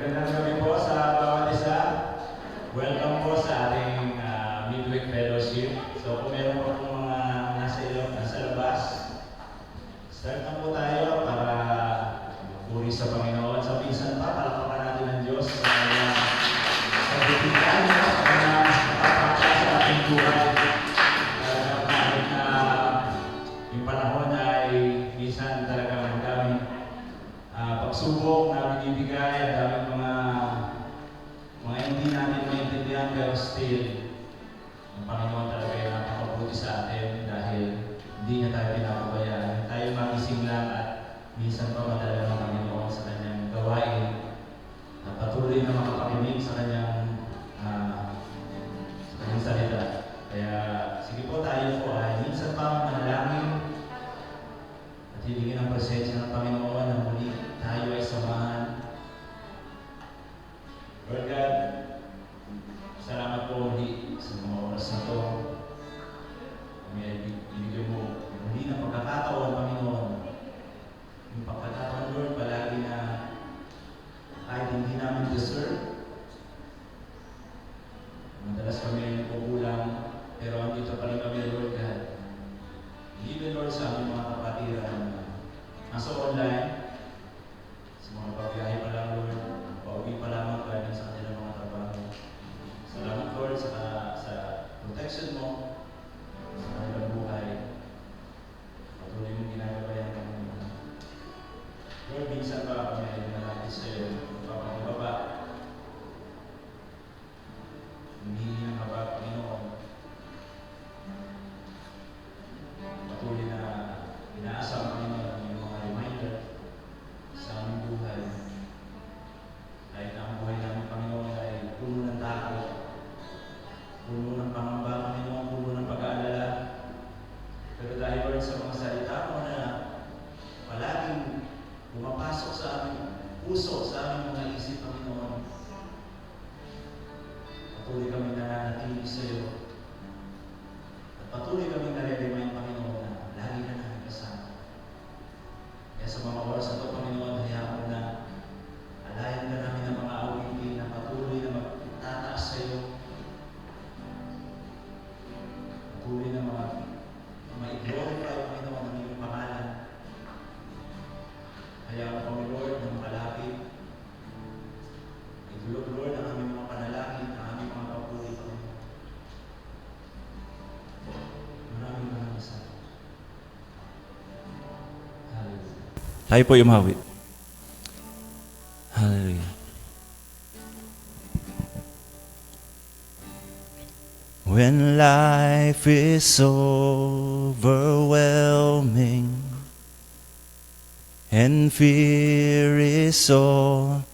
Magandang gabi po sa bawat isa. Welcome po sa ating midweek fellowship. So kung meron po kung mga nasa labas, start na po tayo para magpuri sa Panginoon. Sa pinsan pa, palakpakan natin ang Diyos sa kanyang pagtitigan niya, sa kanyang napapaksa sa ating buhay. Kahit na yung panahon ay minsan talagang ang daming pagsubok na binibigay, ang daming mga hindi natin maintindihan, pero still, ang Panginoon talaga ay napakabuti sa atin dahil hindi niya tayo pinapabayaan. Tayo magising lang at minsan pa madala ng Panginoon sa kanyang gawain at patuloy na makapakinig sa kanyang salita. Kaya sige po, tayo po ay minsan pa manalangin at hilingin ang presensya ng Panginoon na muli tayo ay samahan. Lord God, salamat po muli sa mga oras na ito. Binigyan mo muli ng pagkakataon, Panginoon. Yung pagkakataon, Lord, palagi na kahit hindi namin deserve. Madalas kami kukulang, pero andito pa rin kami, Lord God. Even, Lord, sa aming mga kapatiran na nasa online, sa mga pagbiyahe pa lang, Lord, pauwi pa lamang galing sa kanilang mga trabaho. Salamat, Lord, sa protection mo sa kanilang buhay. Patuloy mong ginagabayan kami. Lord, minsan pa kami ay nalapit sa iyo, magpapakibaba. Humihingi ng haba, Panginoon. Patuloy na inaasam, Panginoon, ang iyong mga reminder sa aming buhay. Kahit na ang buhay namin, Panginoon, ay puno ng takot, puno ng pangamba, Panginoon, puno ng pag-aalala. Pero dahil, Lord, sa mga salita mo na palaging pumapasok sa aming puso, sa aming mga isip, Panginoon, patuloy kami nananatili sa iyo. At patuloy kami nare-remind, Panginoon, na lagi ka namin kasama. Kaya sa mga oras na ito, Panginoon, hayaan mo na alayan ka namin ng mga awitin na patuloy na magtataas sa iyo. Patuloy na ma-glorify, Panginoon, ang iyong pangalan. Hayaan mo kami, Lord, na makalapit. Itulog, Lord, ang aming mga panalangin, ang aming mga papuri, Panginoon. Maraming salamat. Hallelujah. Tayo po yung mahawit. Hallelujah. When life is overwhelming and fear is all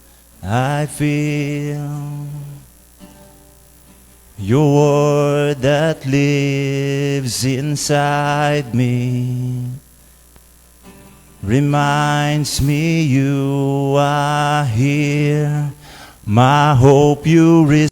I feel, your word that lives inside me reminds me you are here. My hope you restore.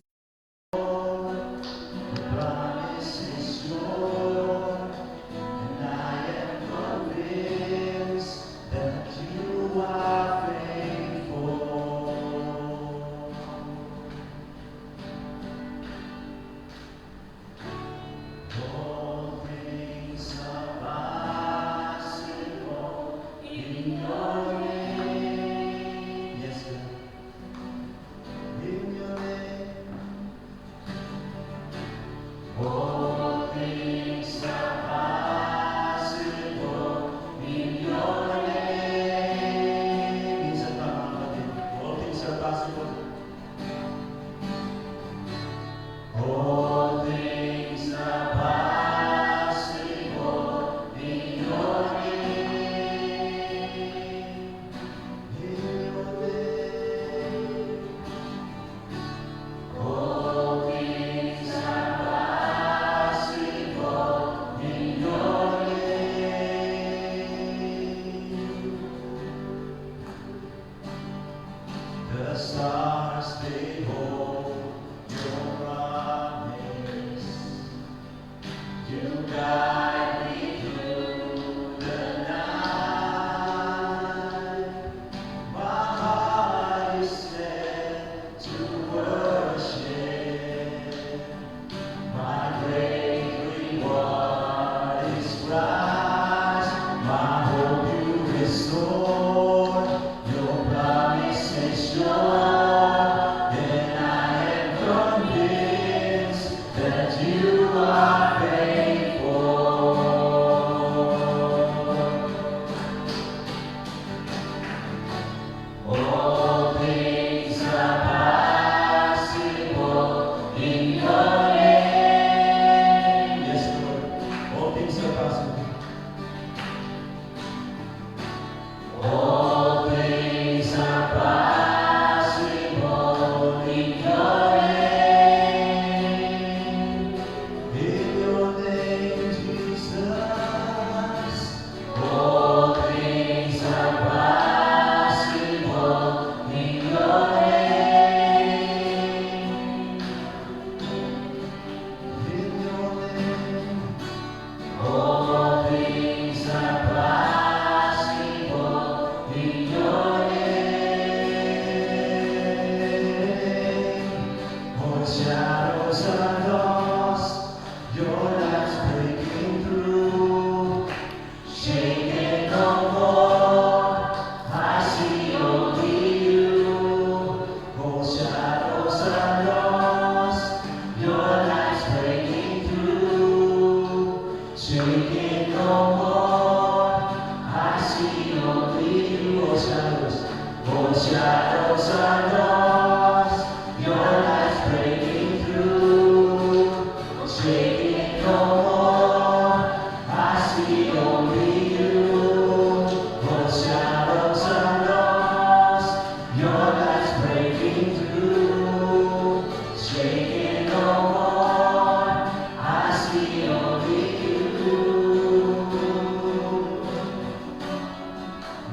taking no more. I see only you.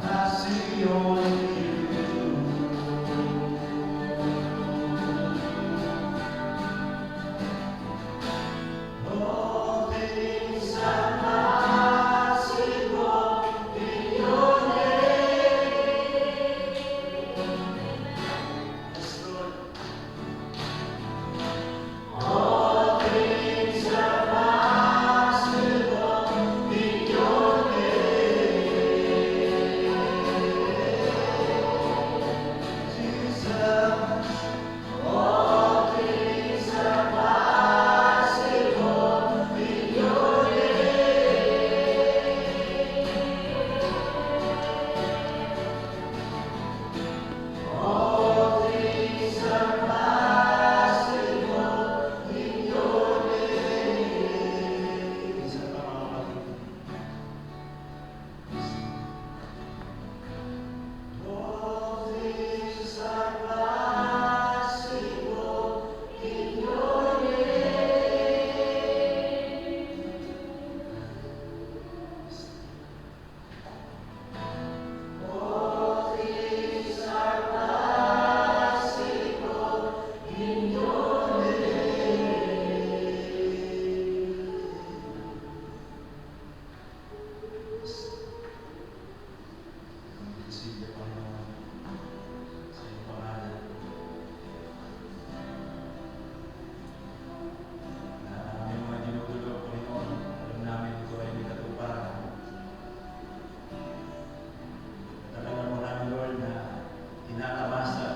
I see only you. All things are possible in your name. Yes, Lord. All things are possible in your name. Jesus. All things are possible in your name. All things are possible in your name. Isa pa mga kapatid. All things are possible in your name. All things are possible in your name. Sige, Panginoon, sa iyong pangalan, na aming mga dinudulog, Panginoon, alam namin ito ay may katuparan. Talagang mo namin, Lord, na inakamasa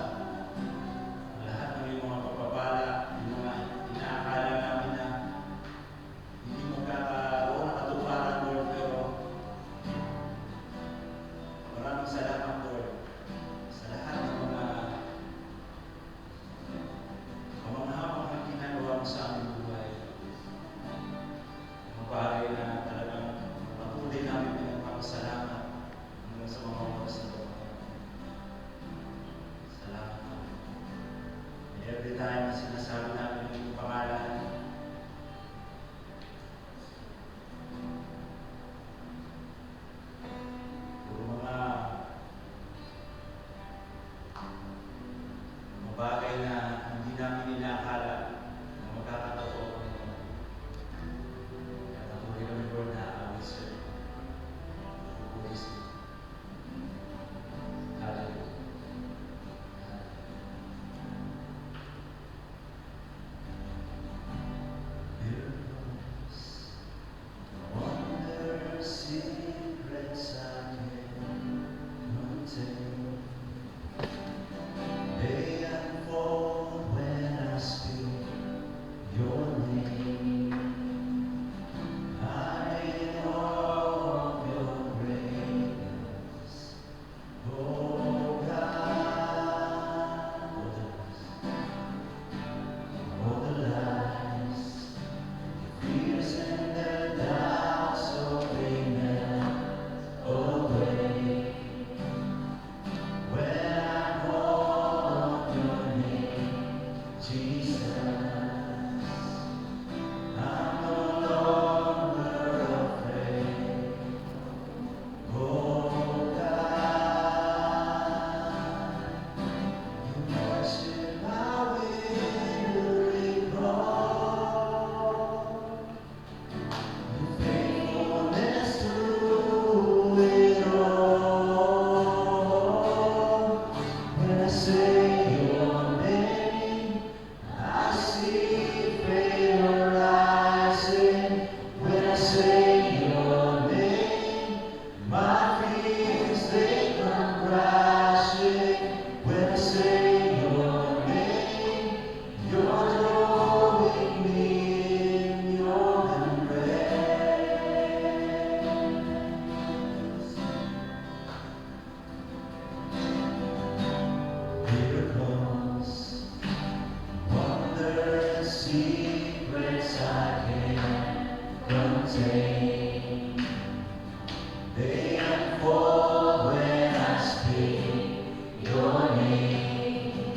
ang lahat ng iyong mga pagpapala, yung mga inaakala namin na hindi magkakaroon ng katuparan, Lord, pero maraming salamat, Lord, sa lahat ng mga pamanghamang na ginagawa mo sa aming buhay. Mga bagay na talagang patuloy namin pinagpapasalamat hanggang sa mga oras na ito. Salamat, Lord. Every time na sinasabi namin ang iyong pangalan, puro mga bagay na hindi namin inaakala na magkakatotoo. Kaya patuloy kami, Lord, na aawit sa iyo. Pupulis mo. Hallelujah. Miracles, wonders, secrets I can contain. They unfold when I speak your name. I'm in awe of your grace. Oh God, oh the lies, the fears and the doubts, oh they melt away. When I call on your name, Jesus, I'm no longer afraid. Oh God, you question my wandering heart, your faithfulness through it all. When I say your name, I see favor rising. When I say your name, my fears they come crashing. When I say your name, you're drawing me in your embrace. Miracles, wonders, secrets I can't contain. They unfold when I speak your name.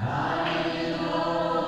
I'm in awe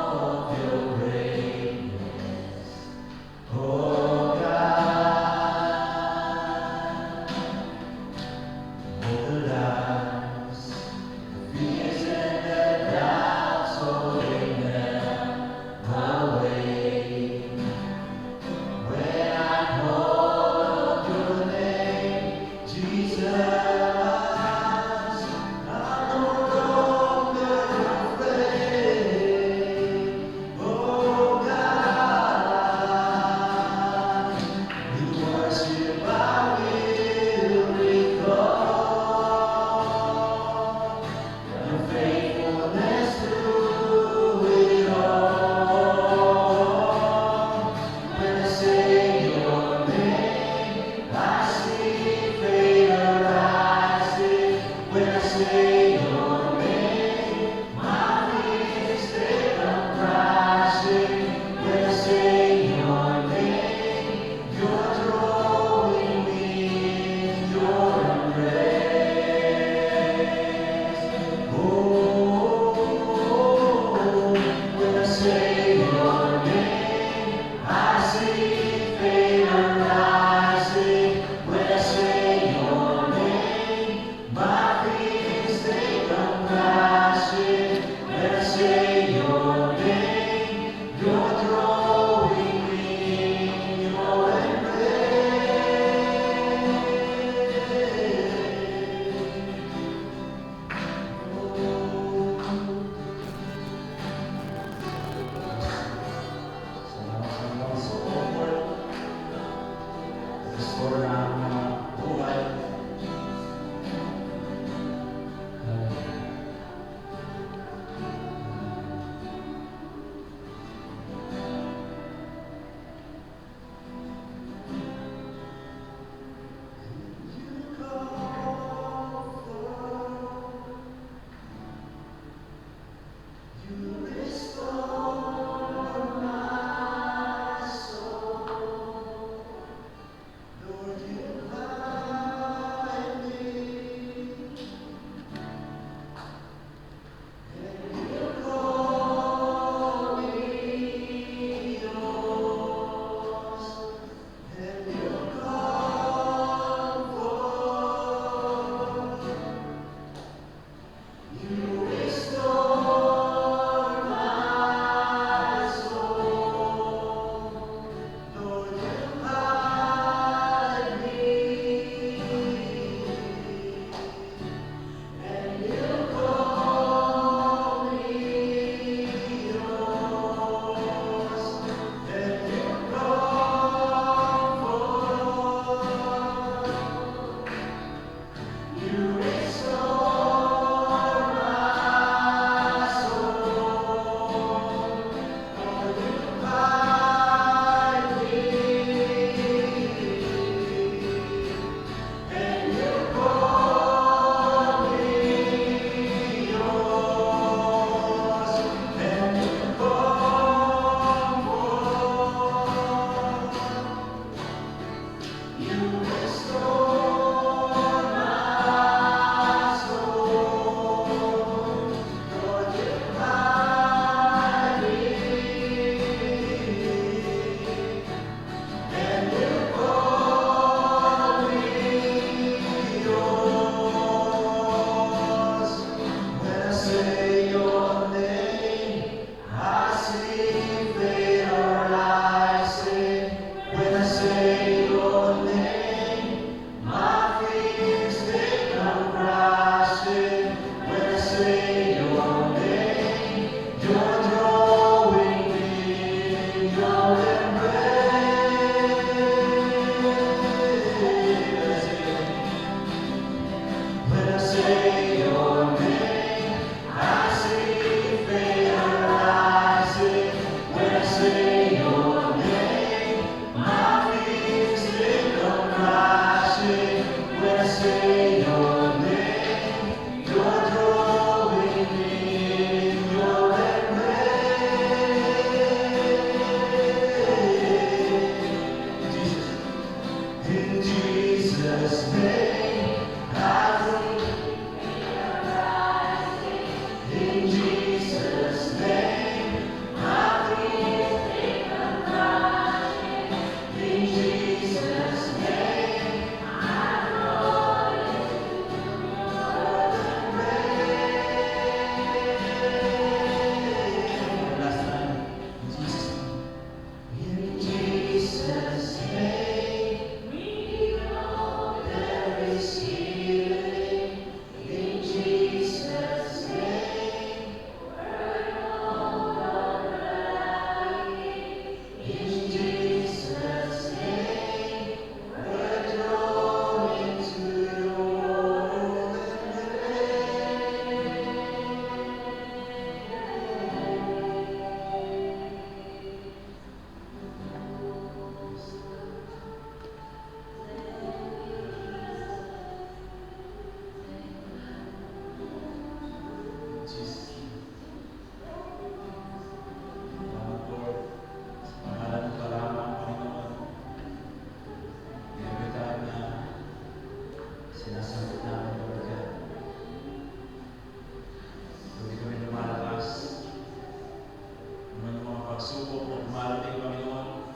pagsubok na dumarating, Panginoon.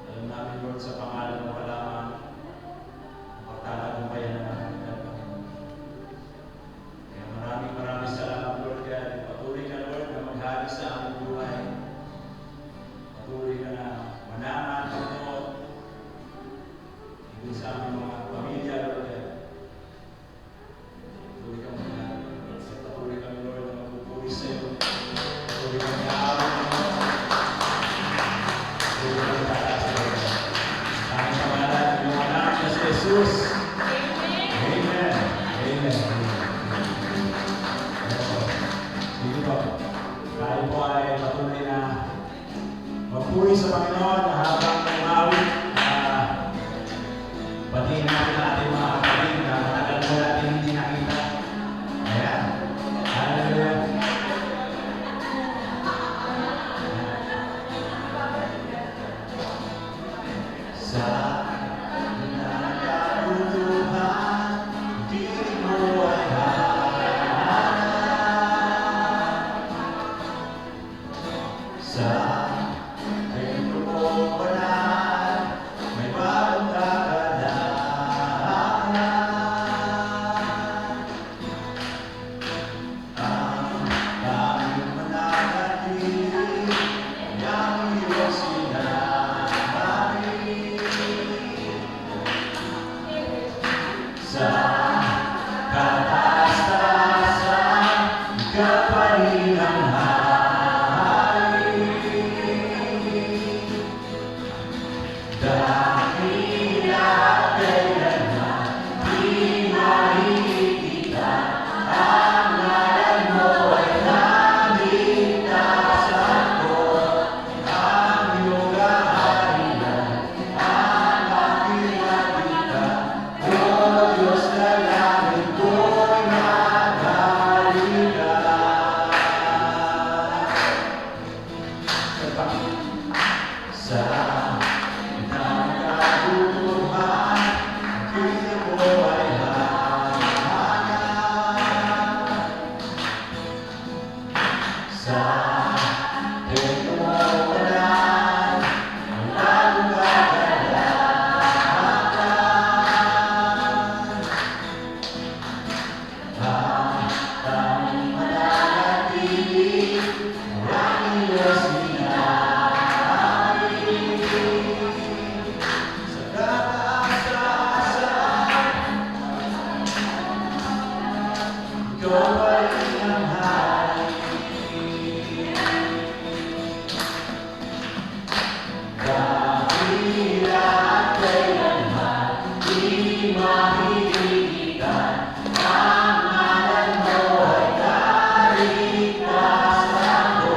Alam namin, Lord, sa pangalan mo lamang, pagtatagumpayan ng aming edad, Panginoon. Kaya maraming salamat, Lord, kaya patuloy ka, Lord, na maghari sa aming buhay. Patuloy ka na manaman, Panginoon, higit sa aming mga pamilya, Lord, kaya patuloy ka maghari. Patuloy kami, Lord, na magpupuri sa iyo. Patuloy kami aamin, Panginoon. Patuloy kami tataas sa iyo. Sa aming pangalan, yung anak na si Jesus. Amen. Amen. Sige po. Tayo po ay patuloy na magpuri sa Panginoon na habang umawit. Batiin natin ating mga kapatid na matagal po natin hindi nakita. Ayan. Hallelujah. Sa nagkagutuhan, di mo ay hanap. Sa templo mo banal, may bagong kagalakan. Ang daming mananatili, ang iyong sinabi. Sa kataas-taasan, ikaw pa rin ang hari. Dahil at kailanman, di mahihigitan, ang ngalan mo ay naligtasan ko. Ang iyong kaharian, ang aking nakita, O Diyos na langit ko'y maghalikan. Sa nagkagutuhan, aking mo ay hanap. Sa templo mo banal, ang bagong kagalakan. Ang daming mananatili, ang iyong sinabi. Sa kataas-taasan, ikaw ay ang hari. Dahil at kailanman, di mahihigitan, ang ngalan mo ay kaligtasan ko.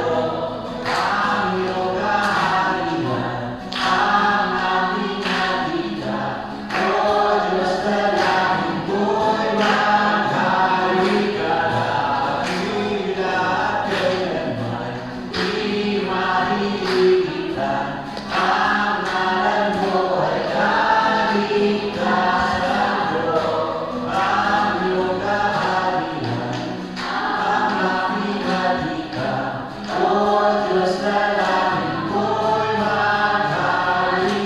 Ang iyong kaharian, ang aming nakita, O Diyos na langit ko'y maghalikan. Dahil at kailanman, di mahihigitan, ang ngalan mo ay kaligtasan ko. Ang iyong kaharian, ang aming nakita, O Diyos na langit ko'y maghalikan.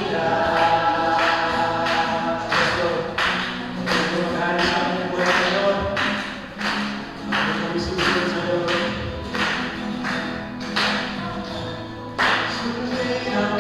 Let's go. Ito ang hari sa aming buhay ngayon. Ito kami susunod sa Lord. Sundin ang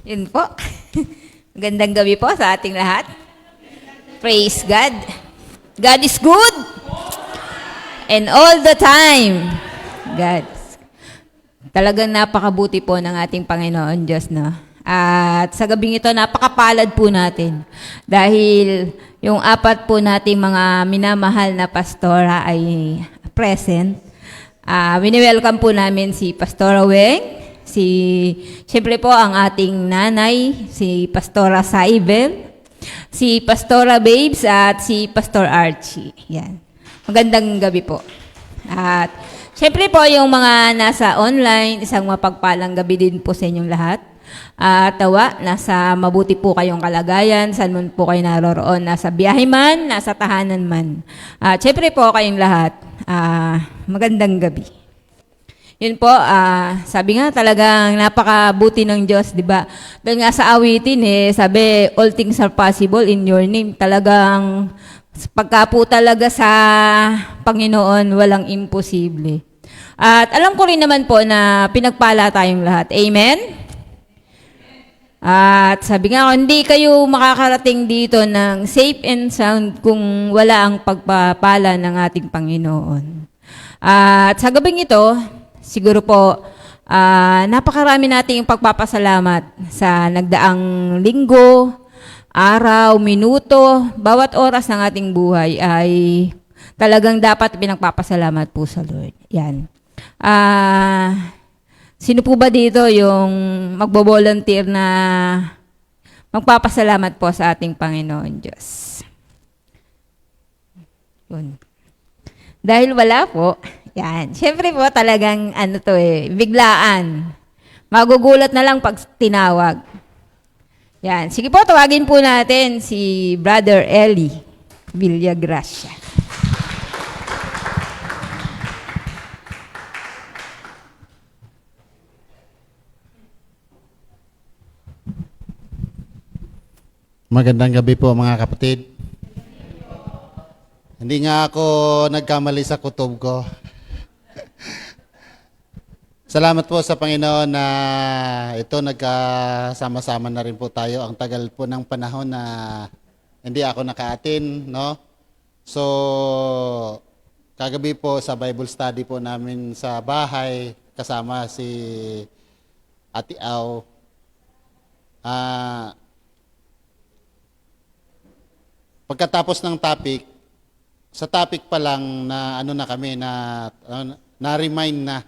Yun po. Magandang gabi po sa ating lahat. Praise God. God is good. And all the time. God. Talagang napakabuti po ng ating Panginoon Diyos, no? At sa gabing ito, napakapalad po natin. Dahil yung apat po nating mga minamahal na pastora ay present. Wini-welcome po namin si Pastora Weng, siyempre po ang ating nanay, si Pastora Saibel, si Pastora Babes at si Pastor Archie. Yan. Magandang gabi po. At siyempre po yung mga nasa online, isang mapagpalang gabi din po sa inyong lahat. Tawa, nasa mabuti po kayong kalagayan, saan man po kayo naroroon, nasa biyahe man, nasa tahanan man. At siyempre po kayong lahat, magandang gabi. Yun po, sabi nga talagang napakabuti ng Diyos, di ba? Dahil nga sa awitin, sabi, all things are possible in your name. Talagang, pagka po talaga sa Panginoon, walang imposible. At alam ko rin naman po na pinagpala tayong lahat. Amen? At sabi nga, hindi kayo makakarating dito ng safe and sound kung wala ang pagpapala ng ating Panginoon. At sa gabing ito, siguro po, napakarami nating pagpapasalamat sa nagdaang linggo, araw, minuto, bawat oras ng ating buhay ay talagang dapat pinagpapasalamat po sa Lord. Yan. Sino po ba dito yung magbo-volunteer na magpapasalamat po sa ating Panginoon Diyos? Yun. Dahil wala po, yan. Siyempre po talagang biglaan. Magugulat na lang pag tinawag. Yan. Sige po, tawagin po natin si Brother Eli Villagracia. Magandang gabi po mga kapatid. Hindi nga ako nagkamali sa kutob ko. Salamat po sa Panginoon na ito nagkasama-sama na rin po tayo. Ang tagal po ng panahon na hindi ako nakaatin, no? So, kagabi po sa Bible study po namin sa bahay kasama si Ate Au. Pagkatapos ng topic, sa topic pa lang na na kami na-remind na.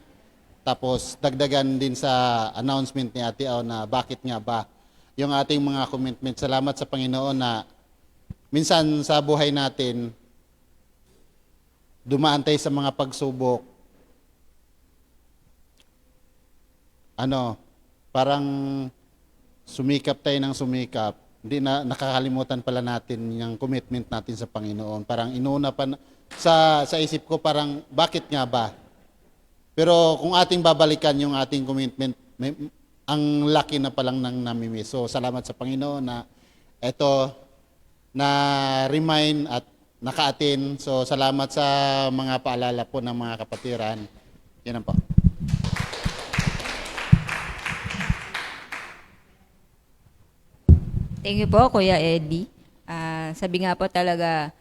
Tapos dagdagan din sa announcement ni Ate Au na bakit nga ba yung ating mga commitment. Salamat sa Panginoon na minsan sa buhay natin dumaan tayo sa mga pagsubok. Parang sumikap tayo ng sumikap. Hindi na nakakalimutan pala natin yung commitment natin sa Panginoon. Parang inuna pa sa isip ko parang bakit nga ba? Pero kung ating babalikan yung ating commitment, ang laki na palang nang namimiss. So salamat sa Panginoon na eto na remind at nakaatin. So salamat sa mga paalala po ng mga kapatiran. Yan po. Thank you po, Kuya Eddie. Sabi nga po talaga,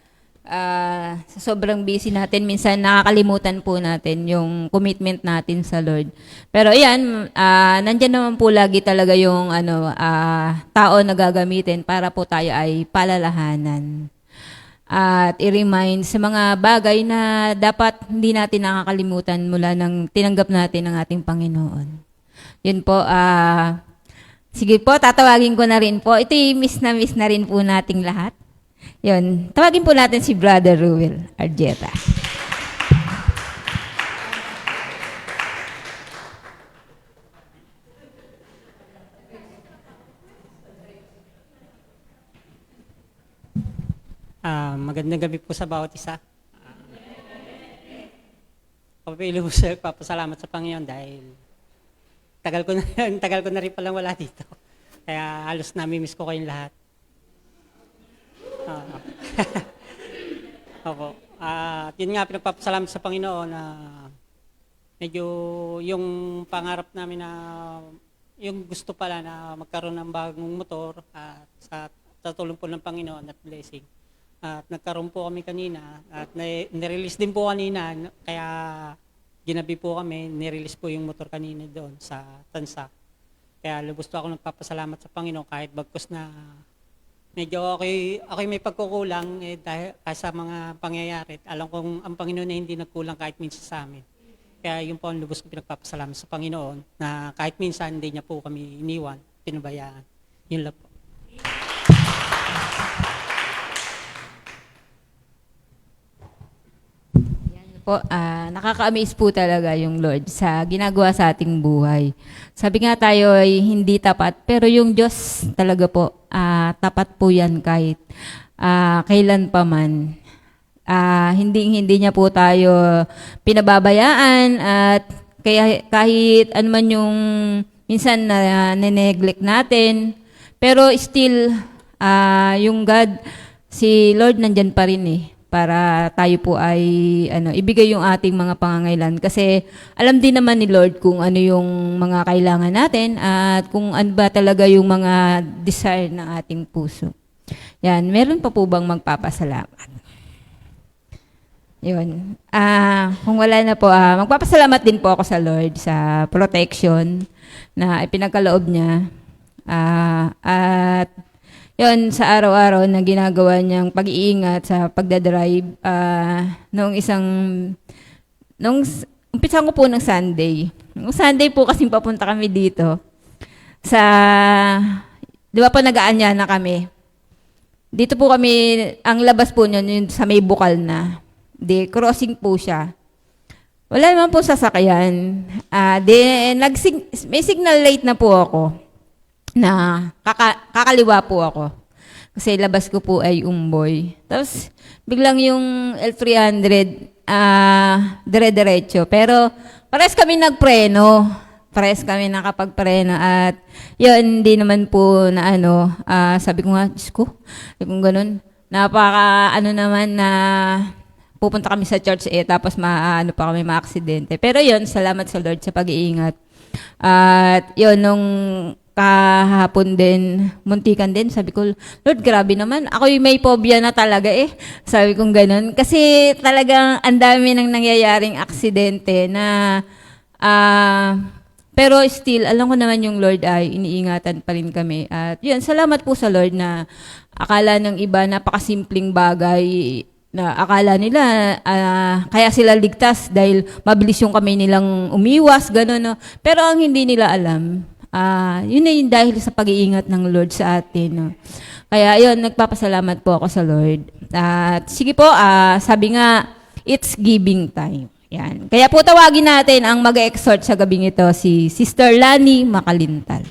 sa sobrang busy natin, minsan nakakalimutan po natin yung commitment natin sa Lord. Pero ayan, nandyan naman po lagi talaga yung tao na gagamitin para po tayo ay palalahanan. At i-remind sa mga bagay na dapat hindi natin nakakalimutan mula nang tinanggap natin ang ating Panginoon. Yun po, sige po, tatawagin ko na rin po. Ito miss na rin po nating lahat. Yun, tawagin po natin si Brother Ruel Arjeta. Magandang gabi po sa bawat isa. Papili po sir, papasalamat sa Panginoon dahil tagal ko na rin palang wala dito. Kaya halos nami-miss ko kayong lahat. Opo. At yun nga, pinagpapasalamat sa Panginoon na medyo yung pangarap namin na yung gusto pala na magkaroon ng bagong motor at sa tulong po ng Panginoon at blessing. At nagkaroon po kami kanina at nirelease din po kanina, kaya ginabi po kami, nirelease po yung motor kanina doon sa Tansa. Kaya lubos po ako nagpapasalamat sa Panginoon kahit bagkus na medyo ako may pagkukulang dahil sa mga pangyayari. Alam kong ang Panginoon na hindi nagkulang kahit minsan sa amin. Kaya yun po ang lubos ko pinagpapasalamat sa Panginoon na kahit minsan hindi niya po kami iniwan, pinubayaan. Yun lang po. Po, nakaka-amaze po talaga yung Lord sa ginagawa sa ating buhay. Sabi nga tayo ay hindi tapat, pero yung Diyos talaga po, tapat po yan kahit kailan pa man. Hindi niya po tayo pinababayaan at kaya kahit ano man yung minsan na neglect natin, pero still yung God, si Lord nandyan pa rin para tayo po ay ibigay yung ating mga pangangailan kasi alam din naman ni Lord kung ano yung mga kailangan natin at kung ano ba talaga yung mga desire ng ating puso. Yan, meron pa po bang magpapasalamat? Yun. Kung wala na po, magpapasalamat din po ako sa Lord sa protection na ipinagkaloob niya. At yun, sa araw-araw na ginagawa niyang pag-iingat sa pagdadrive, nung umpisa ko po ng Sunday. Nung Sunday po kasi papunta kami dito di ba po nag-aanya na kami. Dito po kami, ang labas po niyan yun sa may bukal na. Crossing po siya. Wala naman po sasakyan. May signal light na po ako na kakaliwa po ako. Kasi labas ko po ay Umboy. Tapos, biglang yung L300, dire-diretso. Pero, pares kami nagpreno. Pares kami nakapagpreno. At, yun, hindi naman po na sabi ko nga, Diyos ko, kung ganun, naman na pupunta kami sa church tapos pa kami ma-aksidente. Pero yun, salamat sa Lord sa pag-iingat. At, yun, nung kahapon din, muntikan din. Sabi ko, Lord, grabe naman. Ako yung may phobia na talaga Sabi kong ganun. Kasi talagang ang dami nang nangyayaring aksidente na, pero still, alam ko naman yung Lord ay iniingatan pa rin kami. At yun, salamat po sa Lord na akala ng iba napakasimpleng bagay na akala nila kaya sila ligtas dahil mabilis yung kamay nilang umiwas, gano'n. No? Pero ang hindi nila alam, yun na yung dahil sa pag-iingat ng Lord sa atin. No? Kaya yun, nagpapasalamat po ako sa Lord. At sige po, sabi nga, it's giving time. Yan. Kaya po tawagin natin ang mag-exhort sa gabing ito, si Sister Lani Makalintal.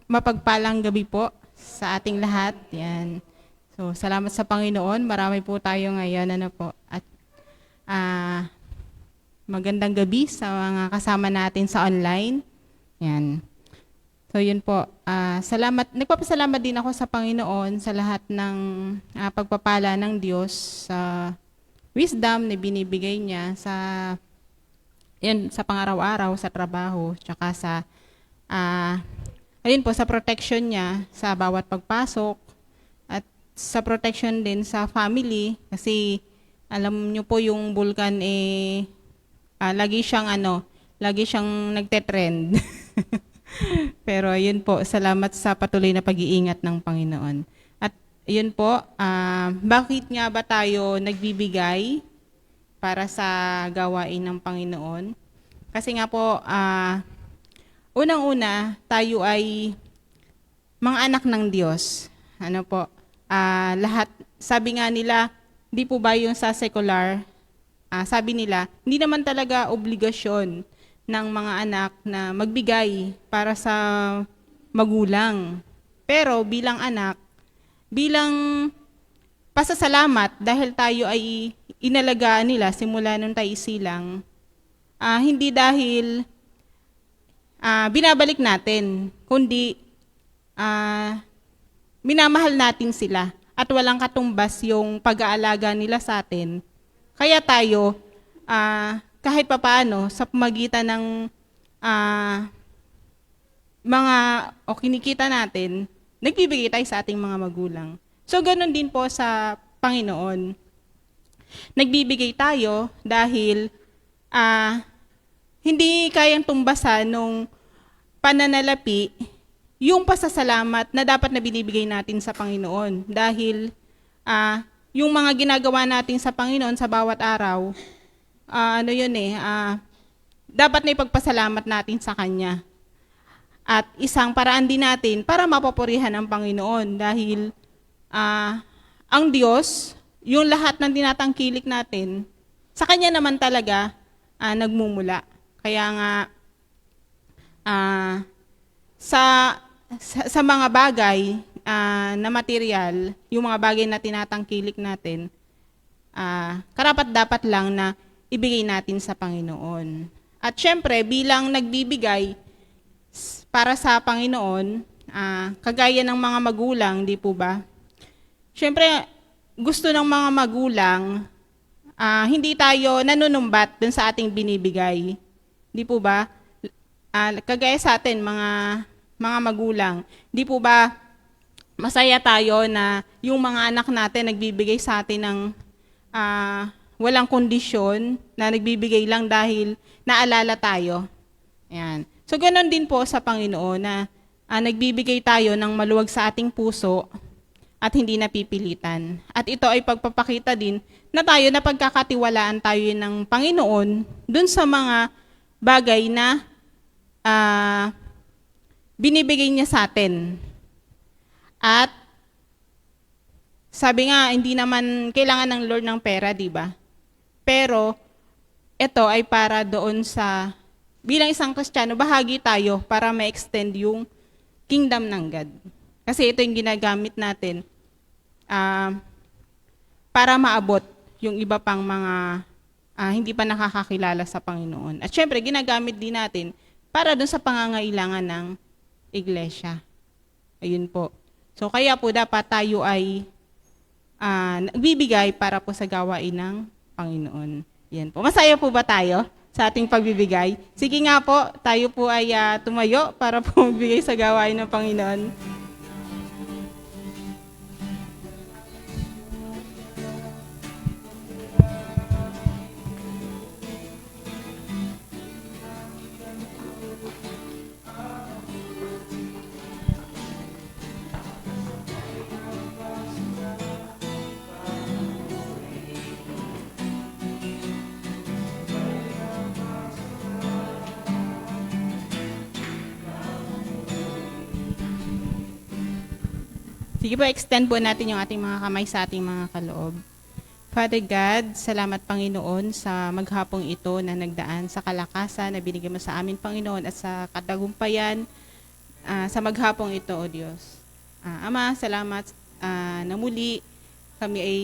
Mapagpalang gabi po sa ating lahat. Yan. So, salamat sa Panginoon. Marami po tayo ngayon. At magandang gabi sa mga kasama natin sa online. Yan. So, yun po. Nagpapasalamat din ako sa Panginoon sa lahat ng pagpapala ng Diyos sa wisdom na binibigay niya sa pang-araw-araw, sa trabaho, tsaka sa protection niya sa bawat pagpasok at sa protection din sa family kasi alam niyo po yung Vulcan lagi siyang nagte-trend. Pero yun po, salamat sa patuloy na pag-iingat ng Panginoon. At yun po, bakit nga ba tayo nagbibigay para sa gawain ng Panginoon? Kasi nga po, unang-una, tayo ay mga anak ng Diyos. Lahat, sabi nga nila, di po ba yung sa secular, sabi nila, hindi naman talaga obligasyon ng mga anak na magbigay para sa magulang. Pero bilang anak, bilang pasasalamat dahil tayo ay inalagaan nila simula nung tayo isilang, hindi dahil binabalik natin, kundi minamahal natin sila at walang katumbas yung pag-aalaga nila sa atin. Kaya tayo, kahit papaano, sa pamagitan ng kinikita natin, nagbibigay tayo sa ating mga magulang. So, ganun din po sa Panginoon. Nagbibigay tayo dahil hindi kayang tumbasan nung pananalapi yung pasasalamat na dapat na binibigay natin sa Panginoon. Dahil yung mga ginagawa natin sa Panginoon sa bawat araw, dapat na ipagpasalamat natin sa Kanya. At isang paraan din natin para mapapurihan ang Panginoon dahil ang Diyos, yung lahat ng tinatangkilik natin, sa Kanya naman talaga nagmumula. Kaya nga, sa mga bagay na material, yung mga bagay na tinatangkilik natin, karapat-dapat lang na ibigay natin sa Panginoon. At syempre, bilang nagbibigay para sa Panginoon, kagaya ng mga magulang, di po ba? Syempre, gusto ng mga magulang, hindi tayo nanunumbat dun sa ating binibigay. Di po ba? Kagaya sa atin, mga magulang, di po ba masaya tayo na yung mga anak natin nagbibigay sa atin ng walang kondisyon, na nagbibigay lang dahil naalala tayo. Ayan. So, ganun din po sa Panginoon na nagbibigay tayo ng maluwag sa ating puso at hindi napipilitan. At ito ay pagpapakita din na tayo na pagkakatiwalaan tayo ng Panginoon dun sa mga bagay na binibigay niya sa atin. At sabi nga, hindi naman kailangan ng Lord ng pera, di ba? Pero ito ay para doon sa, bilang isang Kristiyano, bahagi tayo para ma-extend yung kingdom ng God. Kasi ito yung ginagamit natin para maabot yung iba pang mga hindi pa nakakakilala sa Panginoon. At syempre, ginagamit din natin para doon sa pangangailangan ng iglesia. Ayun po. So, kaya po dapat tayo ay nagbibigay para po sa gawain ng Panginoon. Yan po. Masaya po ba tayo sa ating pagbibigay? Sige nga po, tayo po ay tumayo para po magbigay sa gawain ng Panginoon. Sige po, extend po natin yung ating mga kamay sa ating mga kaloob. Father God, salamat Panginoon sa maghapong ito na nagdaan sa kalakasan na binigay mo sa amin Panginoon at sa katagumpayan sa maghapong ito, O Diyos. Ama, salamat na muli kami ay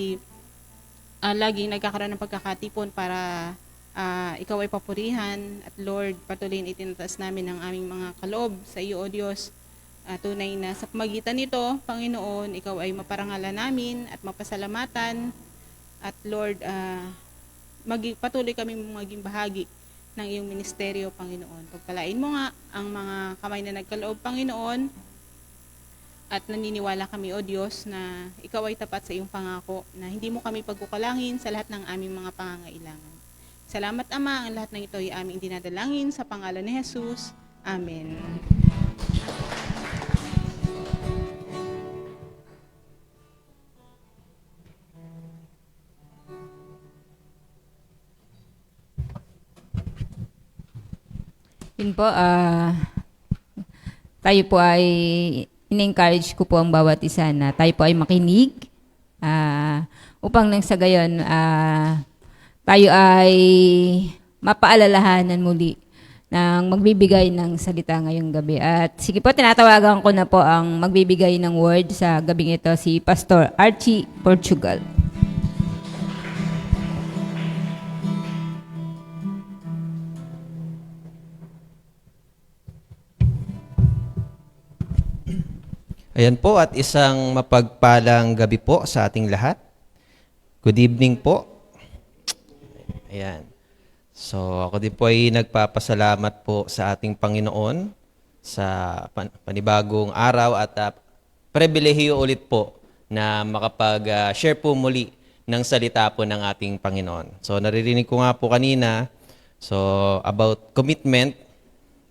laging nagkakaroon ng pagkakatipon para ikaw ay papurihan at Lord, patuloy itinataas namin ang aming mga kaloob sa iyo, O Diyos. Tunay na sa pamagitan nito, Panginoon, ikaw ay maparangalan namin at mapasalamatan. At Lord, patuloy kami maging bahagi ng iyong ministeryo, Panginoon. Pagpalain mo nga ang mga kamay na nagkaloob, Panginoon. At naniniwala kami, O Diyos, na ikaw ay tapat sa iyong pangako, na hindi mo kami pagkukulangin sa lahat ng aming mga pangangailangan. Salamat, Ama, ang lahat ng ito ay aming dinadalangin sa pangalan ni Jesus. Amen. Yun po, tayo po ay in-encourage ko po ang bawat isa na tayo po ay makinig upang nang sa gayon tayo ay mapaalalahanan muli ng magbibigay ng salita ngayong gabi. At sige po, tinatawagan ko na po ang magbibigay ng word sa gabing ito, si Pastor Archie Portugal. Ayan po, at isang mapagpalang gabi po sa ating lahat. Good evening po. Ayan. So ako din po ay nagpapasalamat po sa ating Panginoon sa panibagong araw at pribilehiyo ulit po na makapag-share po muli ng salita po ng ating Panginoon. So naririnig ko nga po kanina about commitment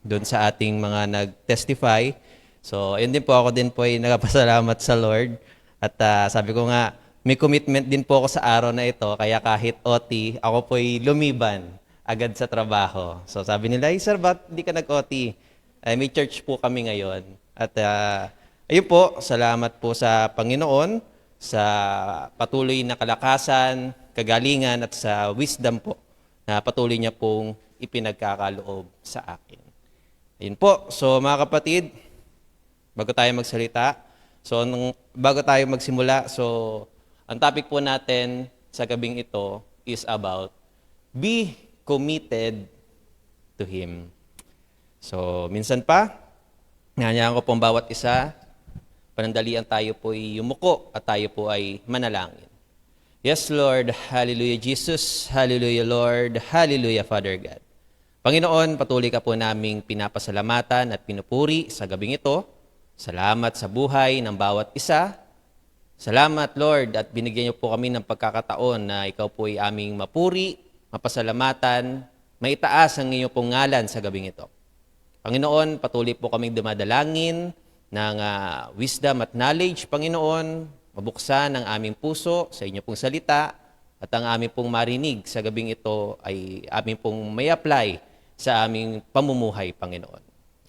doon sa ating mga nag-testify. So, yun din po, ako din po ay nagpasalamat sa Lord. At sabi ko nga, may commitment din po ako sa araw na ito, kaya kahit OT, ako po ay lumiban agad sa trabaho. So, sabi nila, hey sir, ba't di ka nag-OT? May church po kami ngayon. At ayun po, salamat po sa Panginoon, sa patuloy na kalakasan, kagalingan, at sa wisdom po na patuloy niya pong ipinagkakaloob sa akin. Ayun po, so mga kapatid, bago tayo magsalita, bago tayo magsimula, ang topic po natin sa gabing ito is about be committed to Him. So, minsan pa, nangyayaan ko pong bawat isa, panandalian tayo po ay yumuko at tayo po ay manalangin. Yes, Lord. Hallelujah, Jesus. Hallelujah, Lord. Hallelujah, Father God. Panginoon, patuloy ka po naming pinapasalamatan at pinupuri sa gabing ito. Salamat sa buhay ng bawat isa. Salamat, Lord, at binigyan niyo po kami ng pagkakataon na ikaw po ay aming mapuri, mapasalamatan, maitaas ang inyong pong ngalan sa gabing ito. Panginoon, patuloy po kaming dumadalangin ng wisdom at knowledge, Panginoon, mabuksan ang aming puso sa inyo pong salita at ang aming pong marinig sa gabing ito ay aming pong may apply sa aming pamumuhay, Panginoon.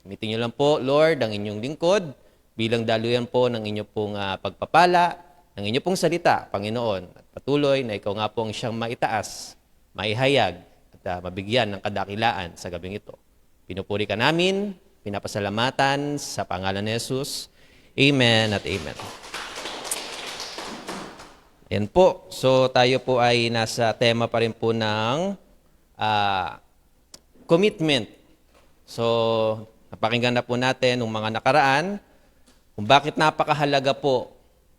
Gamitin niyo lang po, Lord, ang inyong lingkod bilang daluyan po ng inyong pong pagpapala, ng inyong pong salita, Panginoon. At patuloy na ikaw nga po ang siyang maitaas, maihayag, at mabigyan ng kadakilaan sa gabing ito. Pinupuri ka namin, pinapasalamatan sa pangalan ni Jesus. Amen at amen. Yan po. So tayo po ay nasa tema pa rin po ng commitment. So, napakinggan na po natin ng mga nakaraan kung bakit napakahalaga po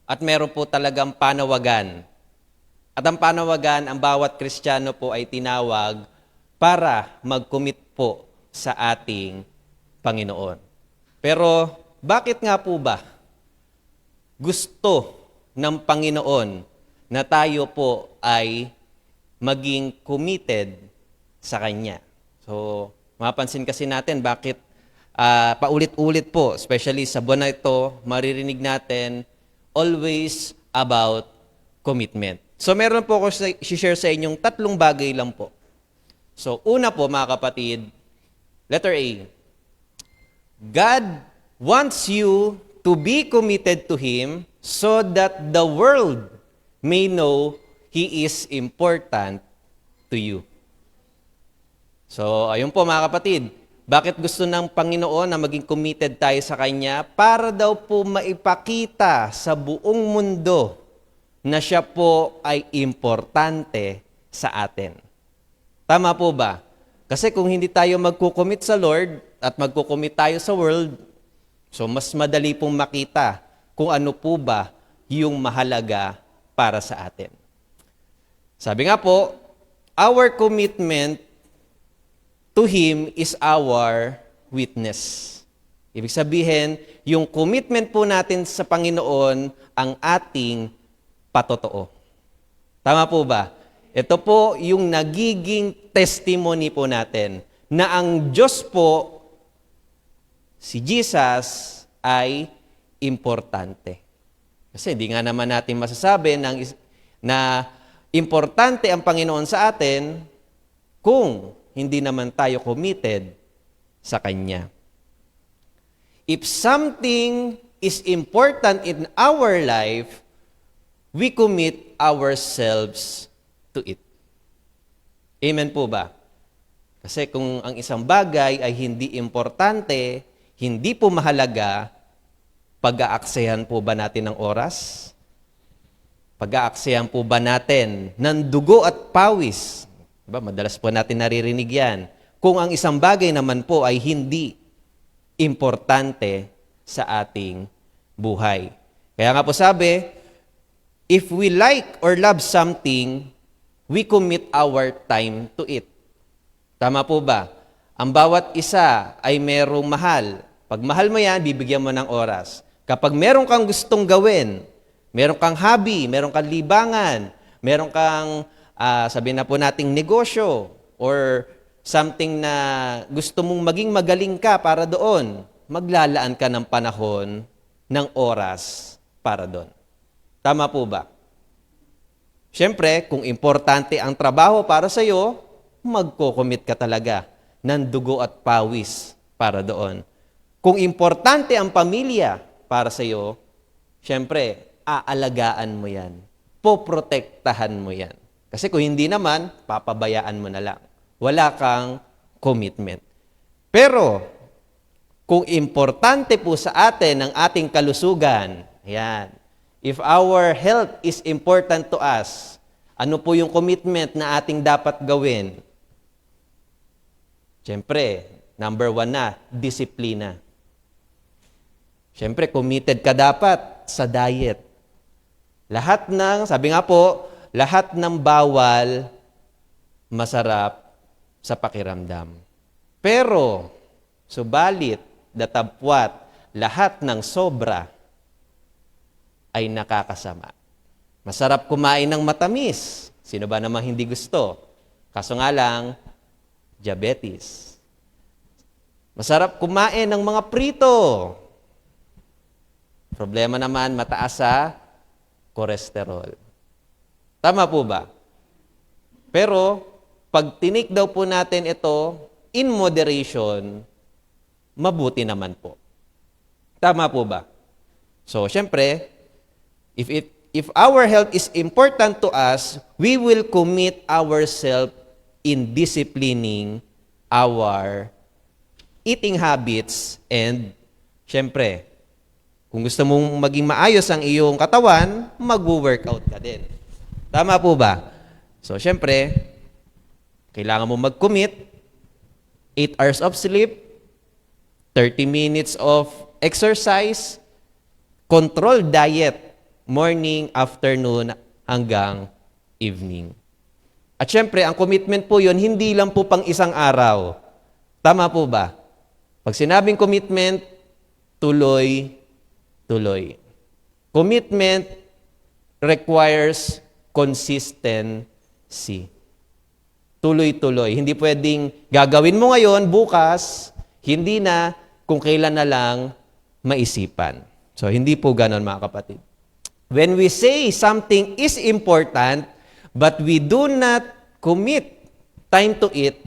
at meron po talagang panawagan. At ang panawagan, ang bawat Kristiyano po ay tinawag para mag-commit po sa ating Panginoon. Pero bakit nga po ba gusto ng Panginoon na tayo po ay maging committed sa Kanya? So, mapansin kasi natin bakit paulit-ulit po, especially sa buwan na ito, maririnig natin always about commitment. So meron po ako share sa inyong 3 bagay lang po. So una po mga kapatid, letter A. God wants you to be committed to Him so that the world may know He is important to you. So ayun po mga kapatid, bakit gusto ng Panginoon na maging committed tayo sa Kanya? Para daw po maipakita sa buong mundo na siya po ay importante sa atin. Tama po ba? Kasi kung hindi tayo magkukommit sa Lord at magkukommit tayo sa world, so mas madali pong makita kung ano po ba yung mahalaga para sa atin. Sabi nga po, our commitment to Him is our witness. Ibig sabihin, yung commitment po natin sa Panginoon ang ating patotoo. Tama po ba? Ito po yung nagiging testimony po natin na ang Diyos po, si Jesus, ay importante. Kasi hindi nga naman natin masasabi na importante ang Panginoon sa atin kung hindi naman tayo committed sa Kanya. If something is important in our life, we commit ourselves to it. Amen po ba? Kasi kung ang isang bagay ay hindi importante, hindi po mahalaga, pag-aaksayan po ba natin ng oras? Pag-aaksayan po ba natin ng dugo at pawis? Diba? Madalas po natin naririnig yan. Kung ang isang bagay naman po ay hindi importante sa ating buhay. Kaya nga po sabi, if we like or love something, we commit our time to it. Tama po ba? Ang bawat isa ay merong mahal. Pag mahal mo yan, bibigyan mo ng oras. Kapag meron kang gustong gawin, meron kang hobby, meron kang libangan, meron kang, sabihin na po nating negosyo, or something na gusto mong maging magaling ka para doon, maglalaan ka ng panahon, ng oras para doon. Tama po ba? Siyempre, kung importante ang trabaho para sa iyo, magko-commit ka talaga ng dugo at pawis para doon. Kung importante ang pamilya para sa iyo, siyempre, aalagaan mo yan. Poprotektahan mo yan. Kasi kung hindi naman, papabayaan mo na lang. Wala kang commitment. Pero, kung importante po sa atin ang ating kalusugan, yan, if our health is important to us, ano po yung commitment na ating dapat gawin? Siyempre, number 1 na, disiplina. Siyempre, committed ka dapat sa diet. Lahat ng, sabi nga po, lahat ng bawal, masarap sa pakiramdam. Pero, subalit, datapwat, lahat ng sobra ay nakakasama. Masarap kumain ng matamis. Sino ba namang hindi gusto? Kaso nga lang, diabetes. Masarap kumain ng mga prito. Problema naman, mataas sa cholesterol. Tama po ba? Pero, pag tinik daw po natin ito, in moderation, mabuti naman po. Tama po ba? So, syempre, if our health is important to us, we will commit ourselves in disciplining our eating habits and, syempre, kung gusto mong maging maayos ang iyong katawan, mag-workout ka din. Tama po ba? So, syempre, kailangan mo mag-commit, 8 hours of sleep, 30 minutes of exercise, controlled diet, morning, afternoon, hanggang evening. At syempre, ang commitment po yun, hindi lang po pang isang araw. Tama po ba? Pag sinabing commitment, tuloy. Commitment requires consistency. Tuloy-tuloy. Hindi pwedeng gagawin mo ngayon, bukas, hindi na, kung kailan na lang maisipan. So, hindi po ganon mga kapatid. When we say something is important, but we do not commit time to it,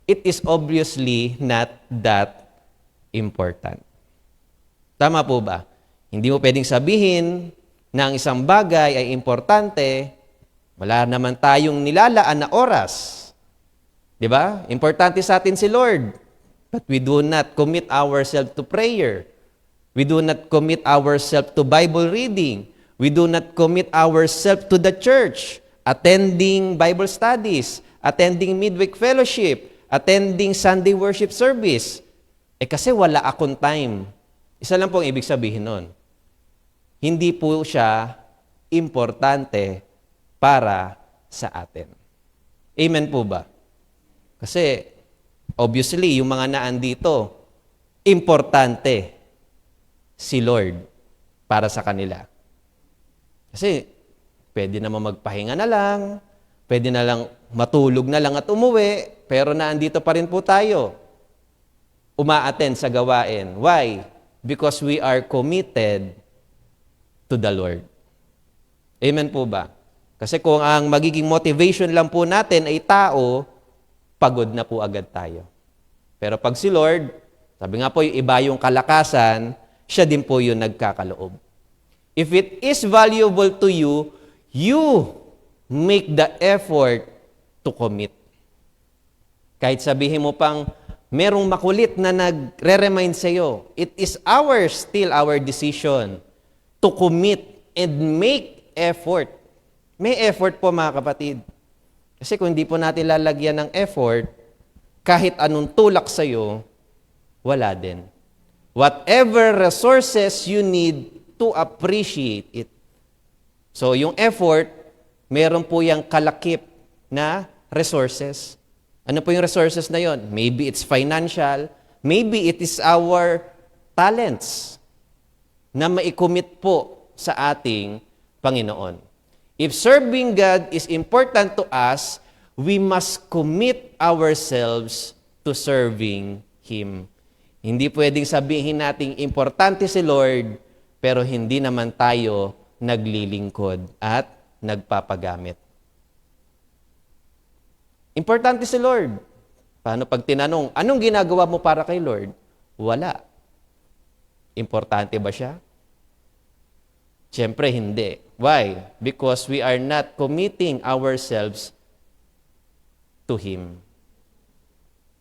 it is obviously not that important. Tama po ba? Hindi mo pwedeng sabihin na ang isang bagay ay importante, wala naman tayong nilalaan na oras. Di ba? Importante sa atin si Lord. But we do not commit ourselves to prayer. We do not commit ourselves to Bible reading. We do not commit ourselves to the church, attending Bible studies, attending midweek fellowship, attending Sunday worship service. Kasi wala akong time. Isa lang po ang ibig sabihin nun. Hindi po siya importante para sa atin. Amen po ba? Kasi, obviously, yung mga naandito, importante si Lord para sa kanila. Kasi, pwede naman magpahinga na lang, pwede na lang matulog na lang at umuwi, pero naandito pa rin po tayo. Uma-attend sa gawain. Why? Because we are committed to the Lord. Amen po ba? Kasi kung ang magiging motivation lang po natin ay tao, pagod na po agad tayo. Pero pag si Lord, sabi nga po, yung iba yung kalakasan, siya din po yung nagkakaloob. If it is valuable to you, you make the effort to commit. Kahit sabihin mo pang merong makulit na nagre-remind sa iyo, it is still our decision to commit and make effort. May effort po mga kapatid. Kasi kung hindi po natin lalagyan ng effort, kahit anong tulak sa iyo, wala din. Whatever resources you need to appreciate it. So yung effort, meron po yung kalakip na resources. Ano po yung resources na yon? Maybe it's financial, maybe it is our talents na maikomit po sa ating Panginoon. If serving God is important to us, we must commit ourselves to serving Him. Hindi pwedeng sabihin nating importante si Lord, pero hindi naman tayo naglilingkod at nagpapagamit. Importante si Lord. Paano pag tinanong, anong ginagawa mo para kay Lord? Wala. Importante ba siya? Siyempre, hindi. Why? Because we are not committing ourselves to Him.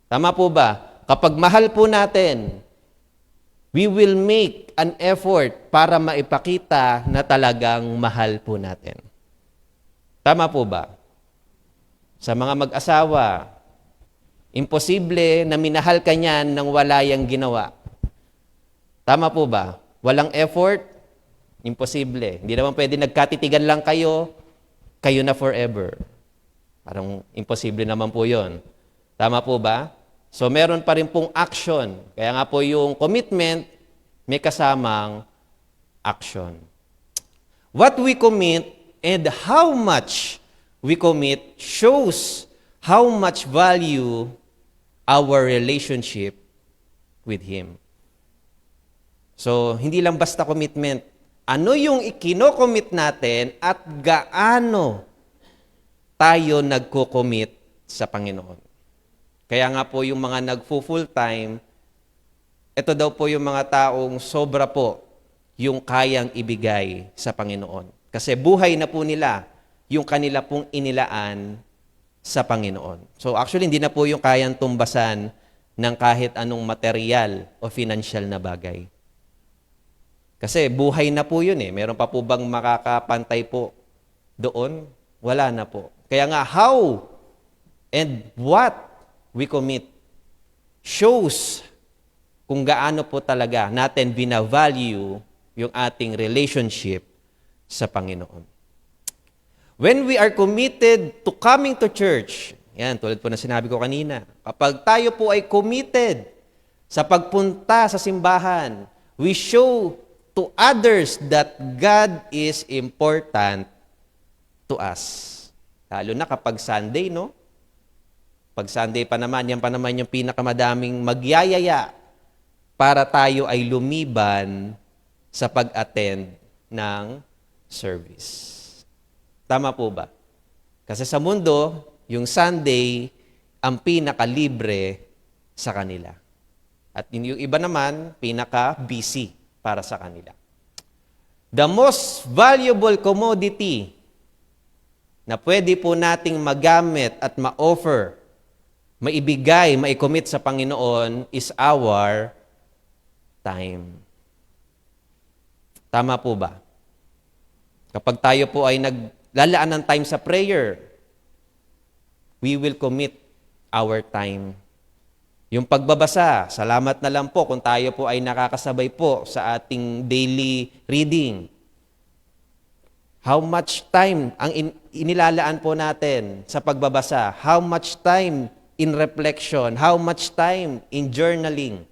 Tama po ba? Kapag mahal po natin, we will make an effort para maipakita na talagang mahal po natin. Tama po ba? Sa mga mag-asawa, imposible na minahal ka niyan nang wala yang ginawa. Tama po ba? Walang effort, imposible. Hindi naman pwede nagkatitigan lang kayo na forever. Parang imposible naman po yon. Tama po ba? So meron pa rin pong action. Kaya nga po yung commitment, may kasamang action. What we commit and how much we commit shows how much value our relationship with Him. So, hindi lang basta commitment. Ano yung ikino-commit natin at gaano tayo nagko-commit sa Panginoon. Kaya nga po yung mga nagfo-full time, ito daw po yung mga taong sobra po yung kayang ibigay sa Panginoon. Kasi buhay na po nila yung kanila pong inilaan sa Panginoon. So actually, hindi na po yung kayang tumbasan ng kahit anong material o financial na bagay. Kasi buhay na po yun eh. Meron pa po bang makakapantay po doon? Wala na po. Kaya nga, how and what we commit shows kung gaano po talaga natin binavalue yung ating relationship sa Panginoon. When we are committed to coming to church, yan, tulad po na sinabi ko kanina, kapag tayo po ay committed sa pagpunta sa simbahan, we show to others that God is important to us. Lalo na kapag Sunday, no? Pag Sunday pa naman, yan pa naman yung pinakamadaming magyayaya para tayo ay lumiban sa pag-attend ng service. Tama po ba? Kasi sa mundo, yung Sunday ang pinakalibre sa kanila. At yung iba naman, pinaka-busy para sa kanila. The most valuable commodity na pwede po nating magamit at ma-offer, maibigay, maicommit sa Panginoon is our time. Tama po ba? Kapag tayo po ay naglalaan ng time sa prayer, we will commit our time. Yung pagbabasa, salamat na lang po kung tayo po ay nakakasabay po sa ating daily reading. How much time ang inilalaan po natin sa pagbabasa? How much time in reflection? How much time in journaling?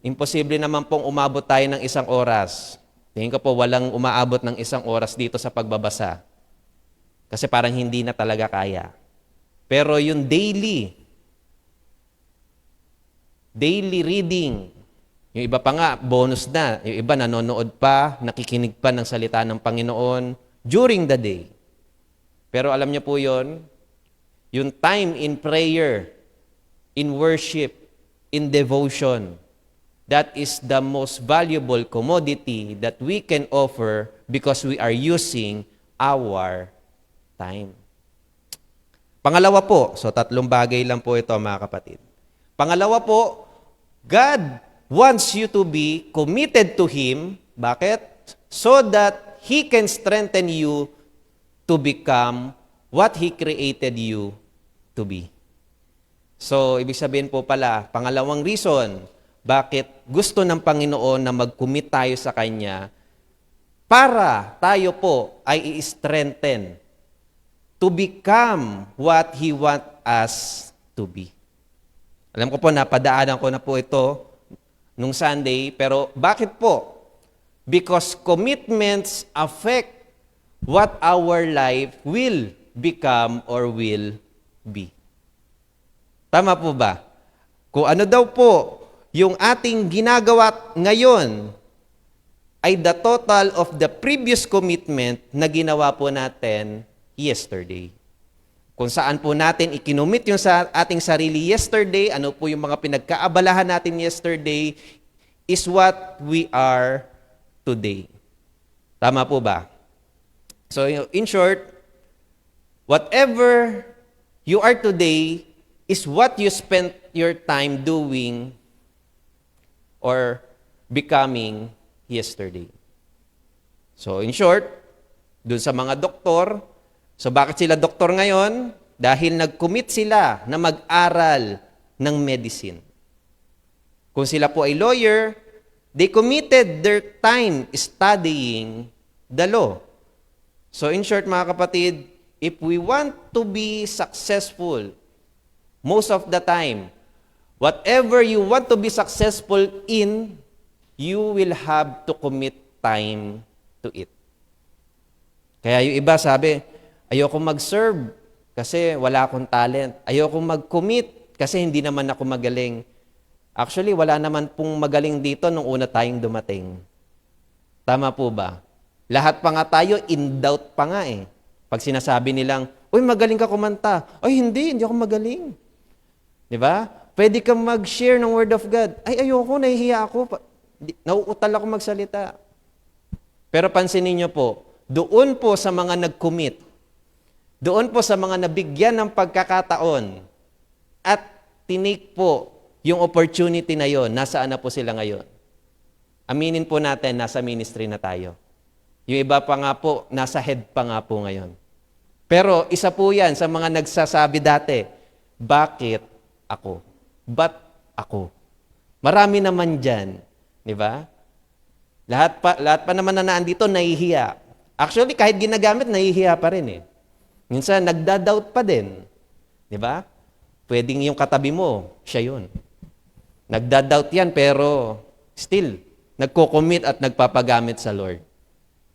Imposible naman pong umabot tayo ng 1 oras. Tingin ko po walang umaabot ng 1 oras dito sa pagbabasa. Kasi parang hindi na talaga kaya. Pero yung daily reading, yung iba pa nga, bonus na. Yung iba nanonood pa, nakikinig pa ng salita ng Panginoon during the day. Pero alam niyo po yon, yung time in prayer, in worship, in devotion, that is the most valuable commodity that we can offer because we are using our time. Pangalawa po, so tatlong bagay lang po ito mga kapatid. Pangalawa po, God wants you to be committed to Him. Bakit? So that He can strengthen you to become what He created you to be. So, ibig sabihin po pala, pangalawang reason, bakit gusto ng Panginoon na mag-commit tayo sa Kanya para tayo po ay i-strengthen to become what He wants us to be. Alam ko po, napadaanan ko na po ito nung Sunday, pero bakit po? Because commitments affect what our life will become or will be. Tama po ba? Kung ano daw po yung ating ginagawa ngayon ay the total of the previous commitment na ginawa po natin yesterday. Kung saan po natin ikinomit yung sa ating sarili yesterday, ano po yung mga pinagkaabalahan natin yesterday, is what we are today. Tama po ba? So in short, whatever you are today is what you spent your time doing or becoming yesterday. So in short, dun sa mga doktor, so bakit sila doktor ngayon? Dahil nag-commit sila na mag-aral ng medicine. Kung sila po ay lawyer, they committed their time studying the law. So in short mga kapatid, if we want to be successful, most of the time, whatever you want to be successful in, you will have to commit time to it. Kaya yung iba sabi, ayoko mag-serve kasi wala akong talent. Ayoko mag-commit kasi hindi naman ako magaling. Actually, wala naman pong magaling dito nung una tayong dumating. Tama po ba? Lahat pa nga tayo, in doubt pa nga eh. Pag sinasabi nilang, uy, magaling ka kumanta. Ay, hindi ako magaling. Di ba? Pwede kang mag-share ng Word of God. Ay, ayoko, nahihiya ako. Nauutal ako magsalita. Pero pansinin niyo po, doon po sa mga nag-commit, doon po sa mga nabigyan ng pagkakataon, at tinake po yung opportunity na yon, nasaan na po sila ngayon? Aminin po natin, nasa ministry na tayo. Yung iba pa nga po, nasa head pa nga po ngayon. Pero isa po yan sa mga nagsasabi dati, bakit ako? Ba't ako? Marami naman dyan. Di ba? Lahat pa naman na naandito, nahihiya. Actually, kahit ginagamit, nahihiya pa rin eh. Minsan, nagda-doubt pa din. Di ba? Pwedeng yung katabi mo, siya yun. Nagda-doubt yan, pero still, nagko-commit at nagpapagamit sa Lord.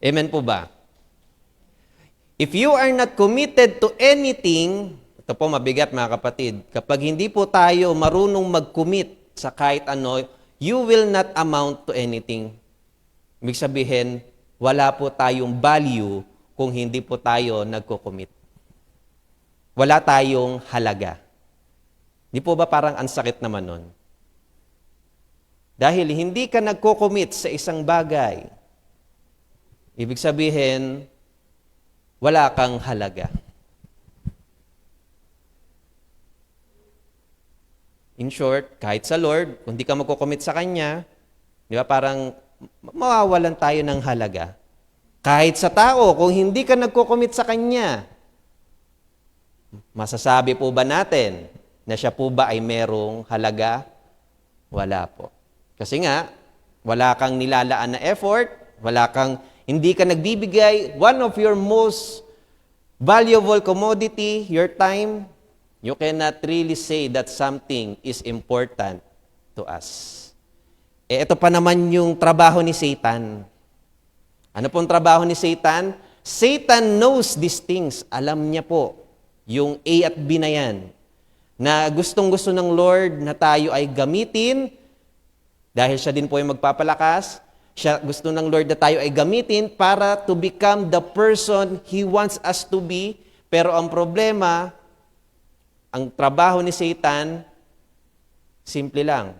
Amen po ba? If you are not committed to anything, ito po mabigat mga kapatid, kapag hindi po tayo marunong mag-commit sa kahit ano, you will not amount to anything. Ibig sabihin, wala po tayong value kung hindi po tayo nagko-commit. Wala tayong halaga. Di po ba parang ansakit naman nun? Dahil hindi ka nagko-commit sa isang bagay, ibig sabihin, wala kang halaga. In short, kahit sa Lord, kung di ka magko-commit sa Kanya, di ba parang mawawalan tayo ng halaga. Kahit sa tao, kung hindi ka nagko-commit sa Kanya, masasabi po ba natin na siya po ba ay merong halaga? Wala po. Kasi nga, wala kang nilalaan na effort, hindi ka nagbibigay, one of your most valuable commodity, your time, you cannot really say that something is important to us. Ito pa naman yung trabaho ni Satan. Ano pong trabaho ni Satan? Satan knows these things. Alam niya po yung A at B na yan, na gustong-gusto ng Lord na tayo ay gamitin, dahil siya din po yung magpapalakas, gusto ng Lord na tayo ay gamitin para to become the person He wants us to be. Pero ang problema, ang trabaho ni Satan, simple lang.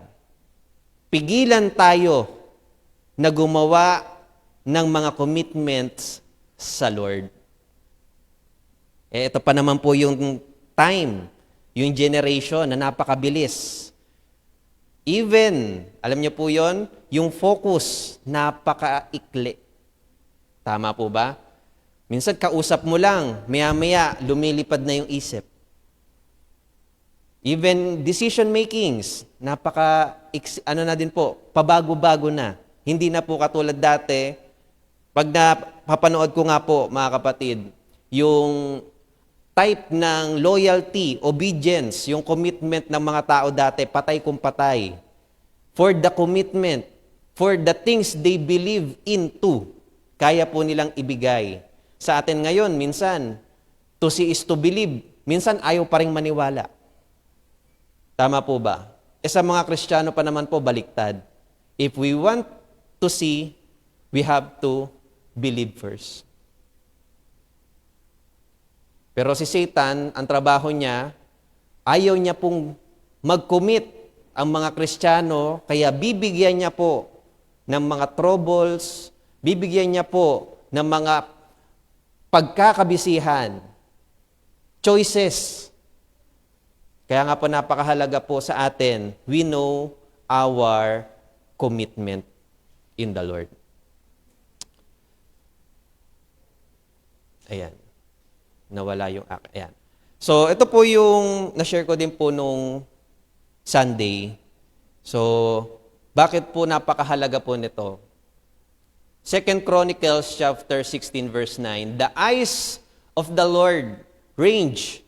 Pigilan tayo na gumawa ng mga commitments sa Lord. Ito pa naman po yung time, yung generation na napakabilis. Even, alam niyo po yon, yung focus, napakaikli. Tama po ba? Minsan kausap mo lang, maya-maya lumilipad na yung isip. Even decision makings, ano na din po, pabago-bago na. Hindi na po katulad dati. Pag napapanood ko nga po, mga kapatid, yung type ng loyalty, obedience, yung commitment ng mga tao dati, patay kung patay. For the commitment, for the things they believe into, kaya po nilang ibigay. Sa atin ngayon, minsan, to see is to believe. Minsan, ayaw pa rin maniwala. Tama po ba? Sa mga Kristiyano pa naman po, baliktad. If we want to see, we have to believe first. Pero si Satan, ang trabaho niya, ayaw niya pong mag-commit ang mga Kristiyano, kaya bibigyan niya po ng mga troubles, bibigyan niya po ng mga pagkakabisihan, choices. Kaya nga po napakahalaga po sa atin, we know our commitment in the Lord. Ayan. Nawala yung ayan. So, ito po yung na-share ko din po nung Sunday. So, bakit po napakahalaga po nito? 2 Chronicles chapter 16 verse 9, the eyes of the Lord range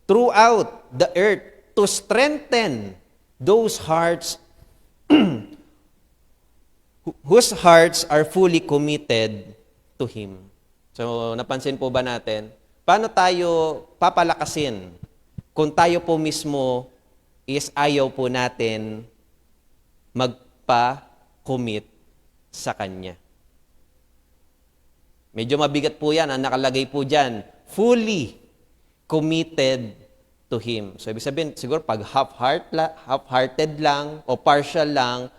throughout the earth to strengthen those hearts whose hearts are fully committed to Him. So, napansin po ba natin? Paano tayo papalakasin kung tayo po mismo is ayaw po natin magpa-commit sa Kanya? Medyo mabigat po yan. Ang nakalagay po dyan, fully committed to Him. So, ibig sabihin, siguro pag half-hearted lang o partial lang,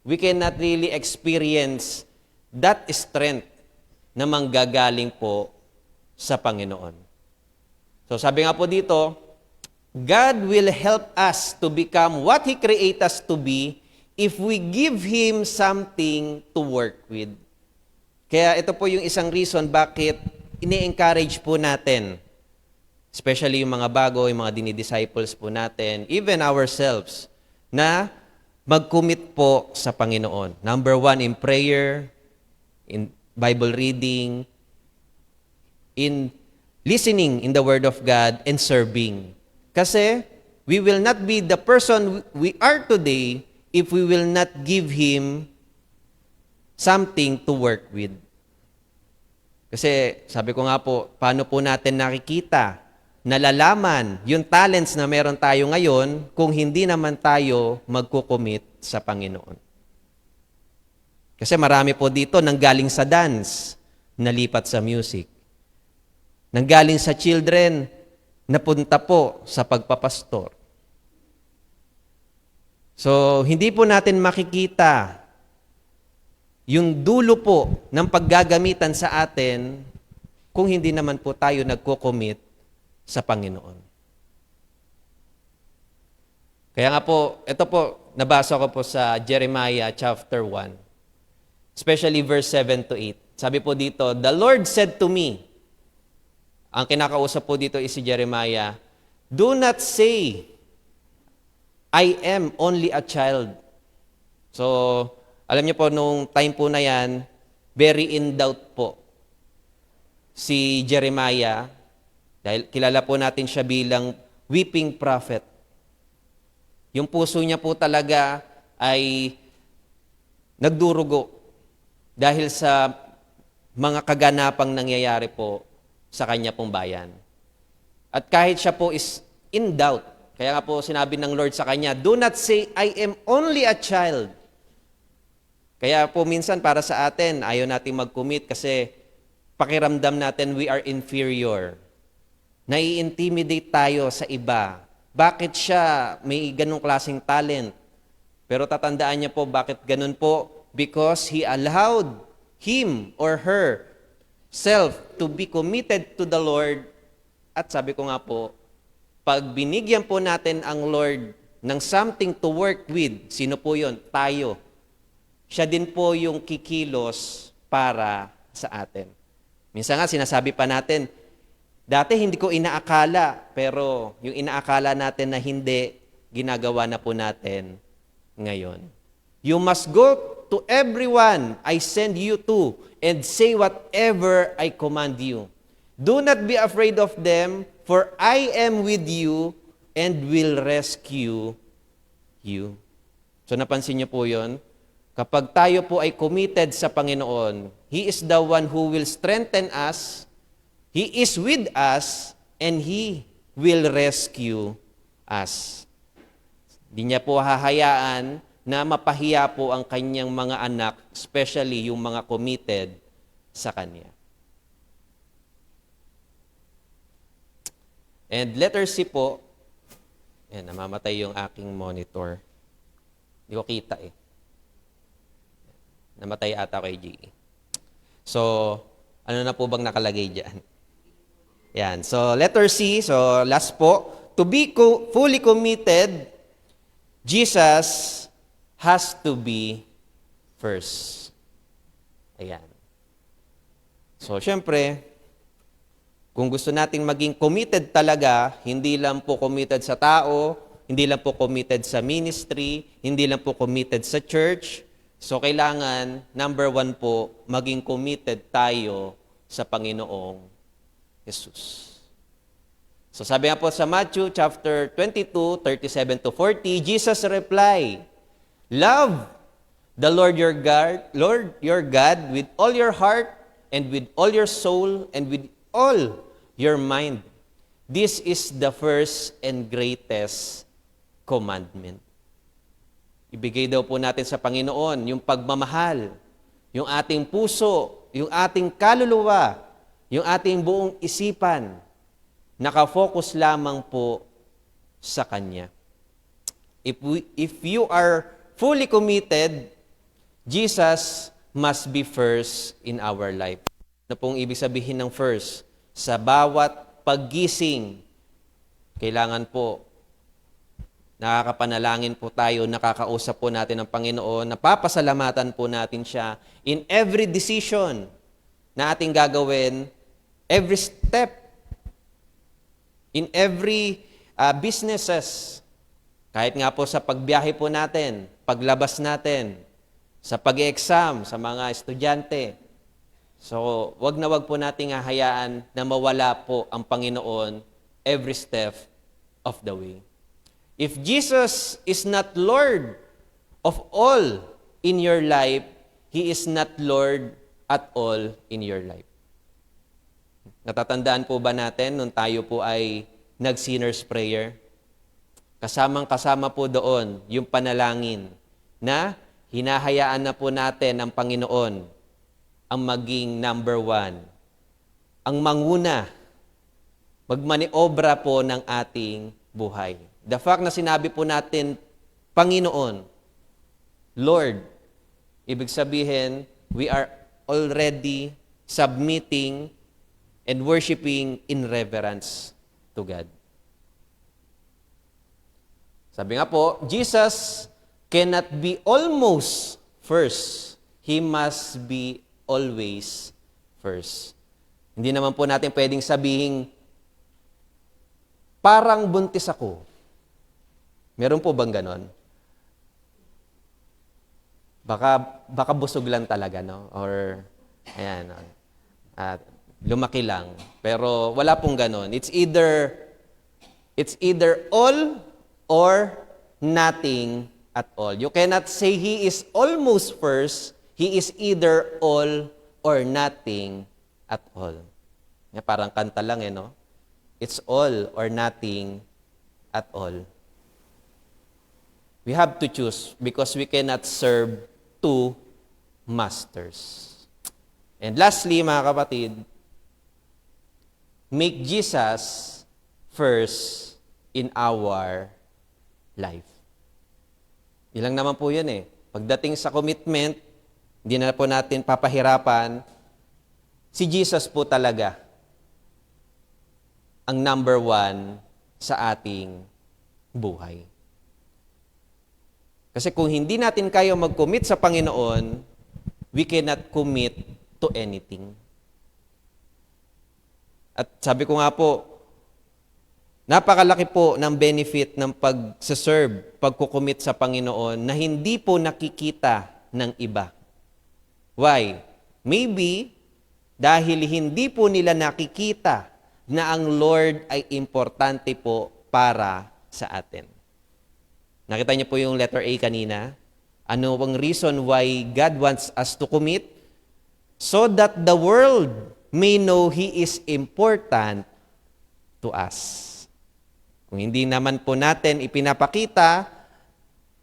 we cannot really experience that strength na manggagaling po sa Panginoon. So, sabi nga po dito, God will help us to become what He created us to be if we give Him something to work with. Kaya ito po yung isang reason bakit ini-encourage po natin, especially yung mga bago, yung mga dinidisciples po natin, even ourselves, na mag-commit po sa Panginoon. Number 1, in prayer, in Bible reading, in listening in the Word of God, and serving. Kasi we will not be the person we are today if we will not give Him something to work with. Kasi sabi ko nga po, paano po natin nakikita, nalalaman yung talents na meron tayo ngayon kung hindi naman tayo magkukomit sa Panginoon. Kasi marami po dito nanggaling sa dance, nalipat sa music. Nanggaling sa children, napunta po sa pagpapastor. So, hindi po natin makikita yung dulo po ng paggagamitan sa atin kung hindi naman po tayo nagko-commit sa Panginoon. Kaya nga po, ito po, nabasa ko po sa Jeremiah chapter 1, especially verse 7 to 8. Sabi po dito, the Lord said to me, ang kinakausap po dito is si Jeremiah, do not say, I am only a child. So, alam niyo po, nung time po na yan, very in doubt po si Jeremiah, dahil kilala po natin siya bilang weeping prophet. Yung puso niya po talaga ay nagdurugo dahil sa mga kaganapang nangyayari po sa kanya pong bayan. At kahit siya po is in doubt, kaya nga po sinabi ng Lord sa kanya, do not say, I am only a child. Kaya po minsan para sa atin, ayaw natin mag-commit kasi pakiramdam natin we are inferior. Nai-intimidate tayo sa iba. Bakit siya may ganong klaseng talent? Pero tatandaan niya po bakit ganun po? Because he allowed him or her self to be committed to the Lord. At sabi ko nga po, pag binigyan po natin ang Lord ng something to work with, sino po yun? Tayo. Siya din po yung kikilos para sa atin. Minsan nga sinasabi pa natin, dati hindi ko inaakala, pero yung inaakala natin na hindi, ginagawa na po natin ngayon. You must go to everyone I send you to and say whatever I command you. Do not be afraid of them, for I am with you and will rescue you. So napansin niyo po yun? Kapag tayo po ay committed sa Panginoon, He is the one who will strengthen us, He is with us, and He will rescue us. Hindi niya po hahayaan na mapahiya po ang kanyang mga anak, especially yung mga committed sa Kanya. And letter C po, namamatay yung aking monitor. Hindi ko kita eh. Namatay ata kay GE. So, ano na po bang nakalagay dyan? Yan. So, letter C. So, last po. To be fully committed, Jesus has to be first. Ayan. So, syempre, kung gusto nating maging committed talaga, hindi lang po committed sa tao, hindi lang po committed sa ministry, hindi lang po committed sa church. So, kailangan, number 1 po, maging committed tayo sa Panginoong Jesus. So, sabi nga po sa Matthew chapter 22, 37 to 40, Jesus replied, "Love the Lord your God with all your heart and with all your soul and with all your mind. This is the first and greatest commandment." Ibigay daw po natin sa Panginoon yung pagmamahal, yung ating puso, yung ating kaluluwa, yung ating buong isipan, nakafocus lamang po sa Kanya. If you are fully committed, Jesus must be first in our life. Ano pong ibig sabihin ng first? Sa bawat paggising, kailangan po nakakapanalangin po tayo, nakakausap po natin ang Panginoon, napapasalamatan po natin siya in every decision na ating gagawin, every step, in every businesses, kahit nga po sa pagbiyahe po natin, paglabas natin, sa pag-exam, sa mga estudyante. So, wag na wag po nating hahayaan na mawala po ang Panginoon every step of the way. If Jesus is not Lord of all in your life, He is not Lord at all in your life. Natatandaan po ba natin nung tayo po ay nag-sinner's prayer? Kasamang-kasama po doon yung panalangin na hinahayaan na po natin ang Panginoon ang maging number 1, ang manguna, magmaniobra po ng ating buhay. The fact na sinabi po natin, Panginoon, Lord, ibig sabihin, we are already submitting and worshiping in reverence to God. Sabi nga po, Jesus cannot be almost first. He must be always first. Hindi naman po natin pwedeng sabihin, parang buntis ako. Meron po bang ganon? Baka busog lang talaga, no? Or, ayan, lumaki lang. Pero wala pong ganon. It's either all or nothing at all. You cannot say He is almost first. He is either all or nothing at all. Parang kanta lang no? It's all or nothing at all. We have to choose because we cannot serve two masters. And lastly, mga kapatid, make Jesus first in our life. Ilang naman po yun Pagdating sa commitment, hindi na po natin papahirapan, si Jesus po talaga ang number 1 sa ating buhay. Kasi kung hindi natin kaya mag-commit sa Panginoon, we cannot commit to anything. At sabi ko nga po, napakalaki po ng benefit ng pag-serve, pagkukumit sa Panginoon na hindi po nakikita ng iba. Why? Maybe dahil hindi po nila nakikita na ang Lord ay importante po para sa atin. Nakita niyo po yung letter A kanina? Ano ang reason why God wants us to commit? So that the world may know He is important to us. Kung hindi naman po natin ipinapakita,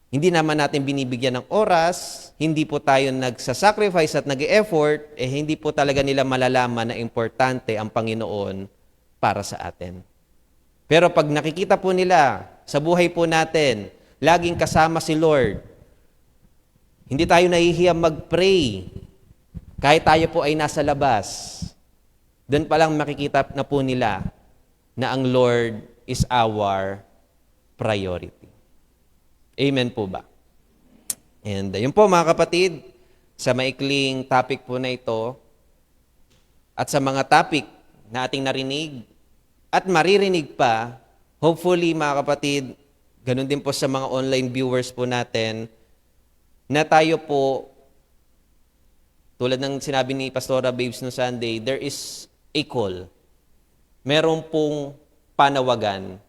hindi naman natin binibigyan ng oras, hindi po tayo nagsasacrifice at nag-e-effort, hindi po talaga nila malalaman na importante ang Panginoon para sa atin. Pero pag nakikita po nila sa buhay po natin, laging kasama si Lord, hindi tayo nahihiyang mag-pray kahit tayo po ay nasa labas. Doon pa lang makikita na po nila na ang Lord is our priority. Amen po ba? And yun po mga kapatid, sa maikling topic po na ito, at sa mga topic na ating narinig, at maririnig pa, hopefully mga kapatid, ganun din po sa mga online viewers po natin, na tayo po, tulad ng sinabi ni Pastora Babes no Sunday, there is a call. Meron pong panawagan.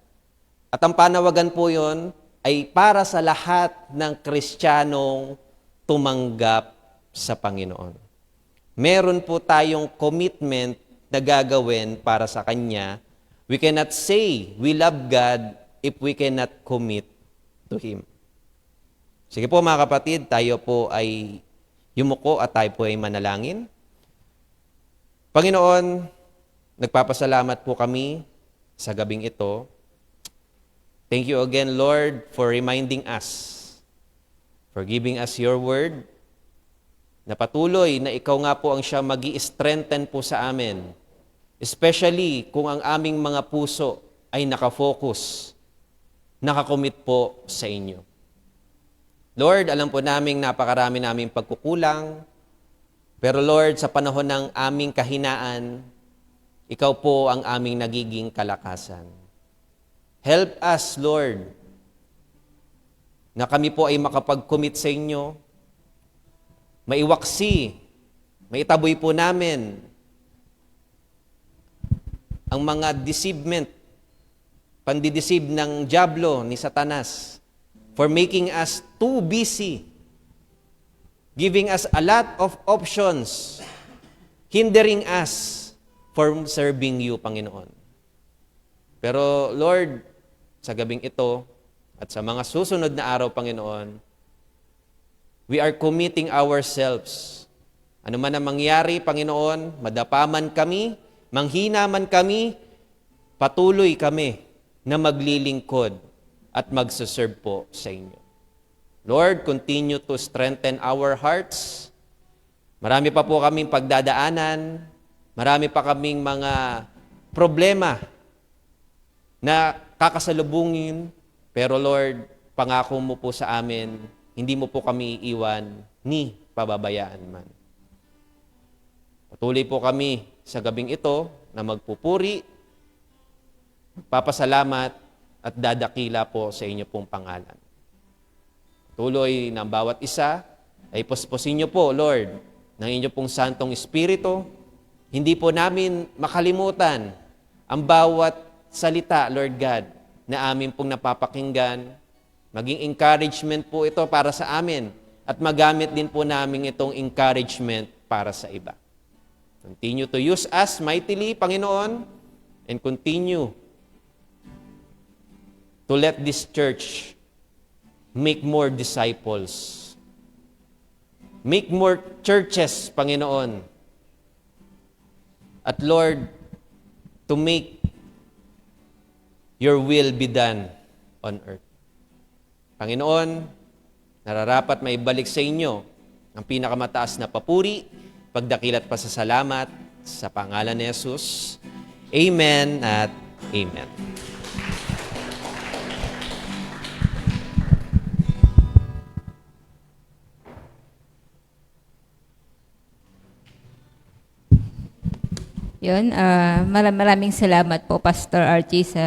At ang panawagan po yon ay para sa lahat ng Kristiyanong tumanggap sa Panginoon. Meron po tayong commitment na gagawin para sa Kanya. We cannot say we love God if we cannot commit to Him. Sige po mga kapatid, tayo po ay yumuko at tayo po ay manalangin. Panginoon, nagpapasalamat po kami sa gabing ito. Thank you again, Lord, for reminding us, for giving us your word, na patuloy na ikaw nga po ang siya magi-strengthen po sa amin, especially kung ang aming mga puso ay nakafocus, nakakomit po sa inyo. Lord, alam po namin napakarami naming pagkukulang, pero Lord, sa panahon ng aming kahinaan, ikaw po ang aming nagiging kalakasan. Help us, Lord, na kami po ay makapag-commit sa inyo, maiwaksi, maitaboy po namin ang mga deceivement, pandideceive ng dyablo ni Satanas for making us too busy, giving us a lot of options, hindering us from serving you, Panginoon. Pero Lord, sa gabing ito at sa mga susunod na araw, Panginoon, we are committing ourselves. Ano man ang mangyari, Panginoon, madapa man kami, manghina man kami, patuloy kami na maglilingkod at magsaserve po sa inyo. Lord, continue to strengthen our hearts. Marami pa po kaming pagdadaanan, marami pa kaming mga problema na kakasalubungin, pero Lord, pangako mo po sa amin, hindi mo po kami iiwan ni pababayaan man. Patuloy po kami sa gabing ito na magpupuri, magpapasalamat at dadakila po sa inyo pong pangalan. Tuloy ng bawat isa ay puspusin niyo po, Lord, ng inyo pong Santong Espiritu. Hindi po namin makalimutan ang bawat salita, Lord God, na amin pong napapakinggan. Maging encouragement po ito para sa amin at magamit din po namin itong encouragement para sa iba. Continue to use us mightily, Panginoon, and continue to let this church make more disciples. Make more churches, Panginoon. At Lord, to make your will be done on earth. Panginoon, nararapat may balik sa inyo ang pinakamataas na papuri, pagdakil at pasasalamat sa pangalan ni Jesus. Amen at Amen. Yun, maraming salamat po, Pastor Archie, sa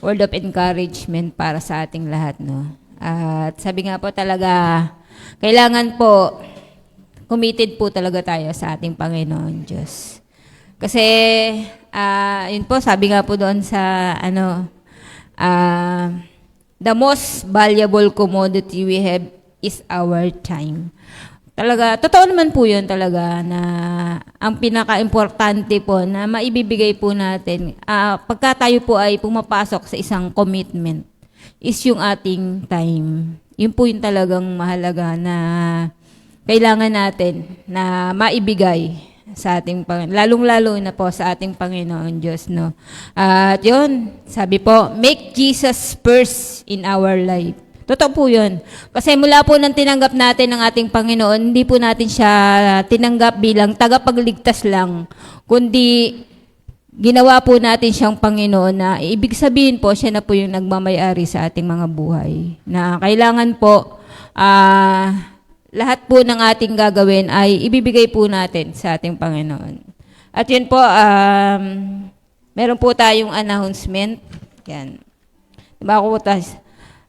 word of encouragement para sa ating lahat, no? At sabi nga po talaga, kailangan po, committed po talaga tayo sa ating Panginoon Diyos. Kasi, yun po, sabi nga po doon sa, the most valuable commodity we have is our time. Talaga, totoo naman po yun talaga na ang pinaka-importante po na maibibigay po natin pagka tayo po ay pumapasok sa isang commitment is yung ating time. Yun po yung talagang mahalaga na kailangan natin na maibigay sa ating Panginoon. Lalong-lalo na po sa ating Panginoon Diyos, no? At yun, sabi po, make Jesus first in our life. Totoo po yun. Kasi mula po nang tinanggap natin ng ating Panginoon, hindi po natin siya tinanggap bilang tagapagligtas lang, kundi ginawa po natin siyang Panginoon na ibig sabihin po, siya na po yung nagmamayari sa ating mga buhay. Na kailangan po, lahat po ng ating gagawin ay ibibigay po natin sa ating Panginoon. At yun po, meron po tayong announcement. Yan. Diba ako po tayo?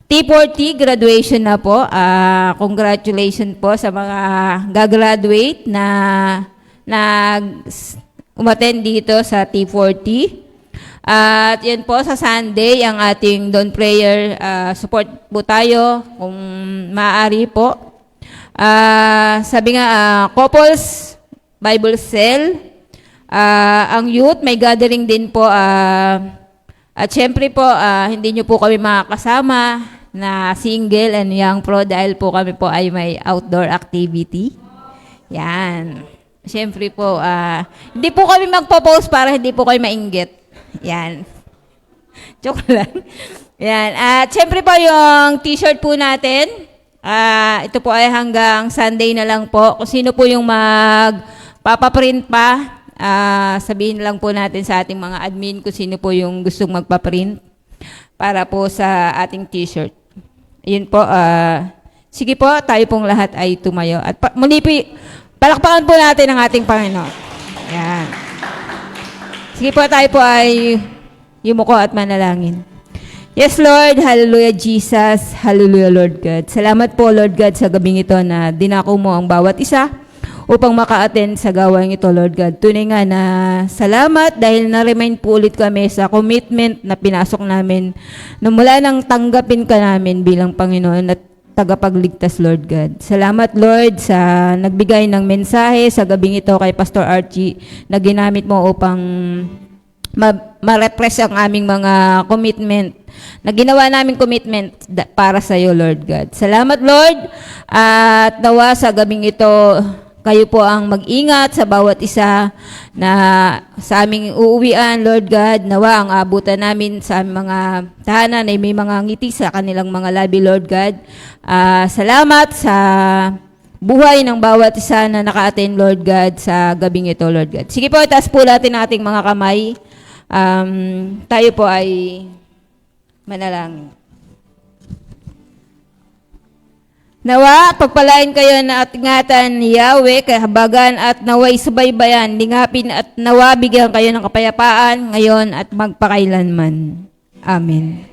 T40, graduation na po. Congratulations po sa mga gagraduate na umattend dito sa T40. At yan po, sa Sunday, ang ating dawn prayer, support po tayo kung maaari po. Sabi nga, couples, Bible cell, ang youth, may gathering din po. At syempre po, hindi nyo po kami makakasama na single and young pro dahil po kami po ay may outdoor activity. Yan. Syempre po, hindi po kami magpo-post para hindi po kayo mainggit. Yan. Joke lang. Yan. At syempre po yung t-shirt po natin, ito po ay hanggang Sunday na lang po. Kung sino po yung magpapaprint pa, sabihin lang po natin sa ating mga admin kung sino po yung gustong magpa-print para po sa ating t-shirt. Ayun po, sige po, tayo pong lahat ay tumayo. At muli po, palakpakan po natin ang ating Panginoon. Yan. Sige po, tayo po ay yumuko at manalangin. Yes, Lord. Hallelujah, Jesus. Hallelujah, Lord God. Salamat po, Lord God, sa gabing ito na dinako mo ang bawat isa upang maka-attend sa gawain ito, Lord God. Tunay nga na salamat dahil na-remind po ulit kami sa commitment na pinasok namin na mula nang tanggapin ka namin bilang Panginoon at tagapagligtas, Lord God. Salamat, Lord, sa nagbigay ng mensahe sa gabing ito kay Pastor Archie na ginamit mo upang ma-repress ang aming mga commitment na ginawa namin commitment para sa iyo, Lord God. Salamat, Lord, at nawa sa gabing ito kayo po ang mag-ingat sa bawat isa na sa aming uuwian, Lord God. Nawa ang abutan namin sa aming mga tahanan ay may mga ngiti sa kanilang mga labi, Lord God. Salamat sa buhay ng bawat isa na naka-attend, Lord God, sa gabing ito, Lord God. Sige po, itaas po natin ating mga kamay. Tayo po ay manalangin. Nawa, pagpalain kayo na at ingatan ni Yahweh, kahabagan at naway subaybayan, lingapin at nawa bigyan kayo ng kapayapaan ngayon at magpakailanman. Amen.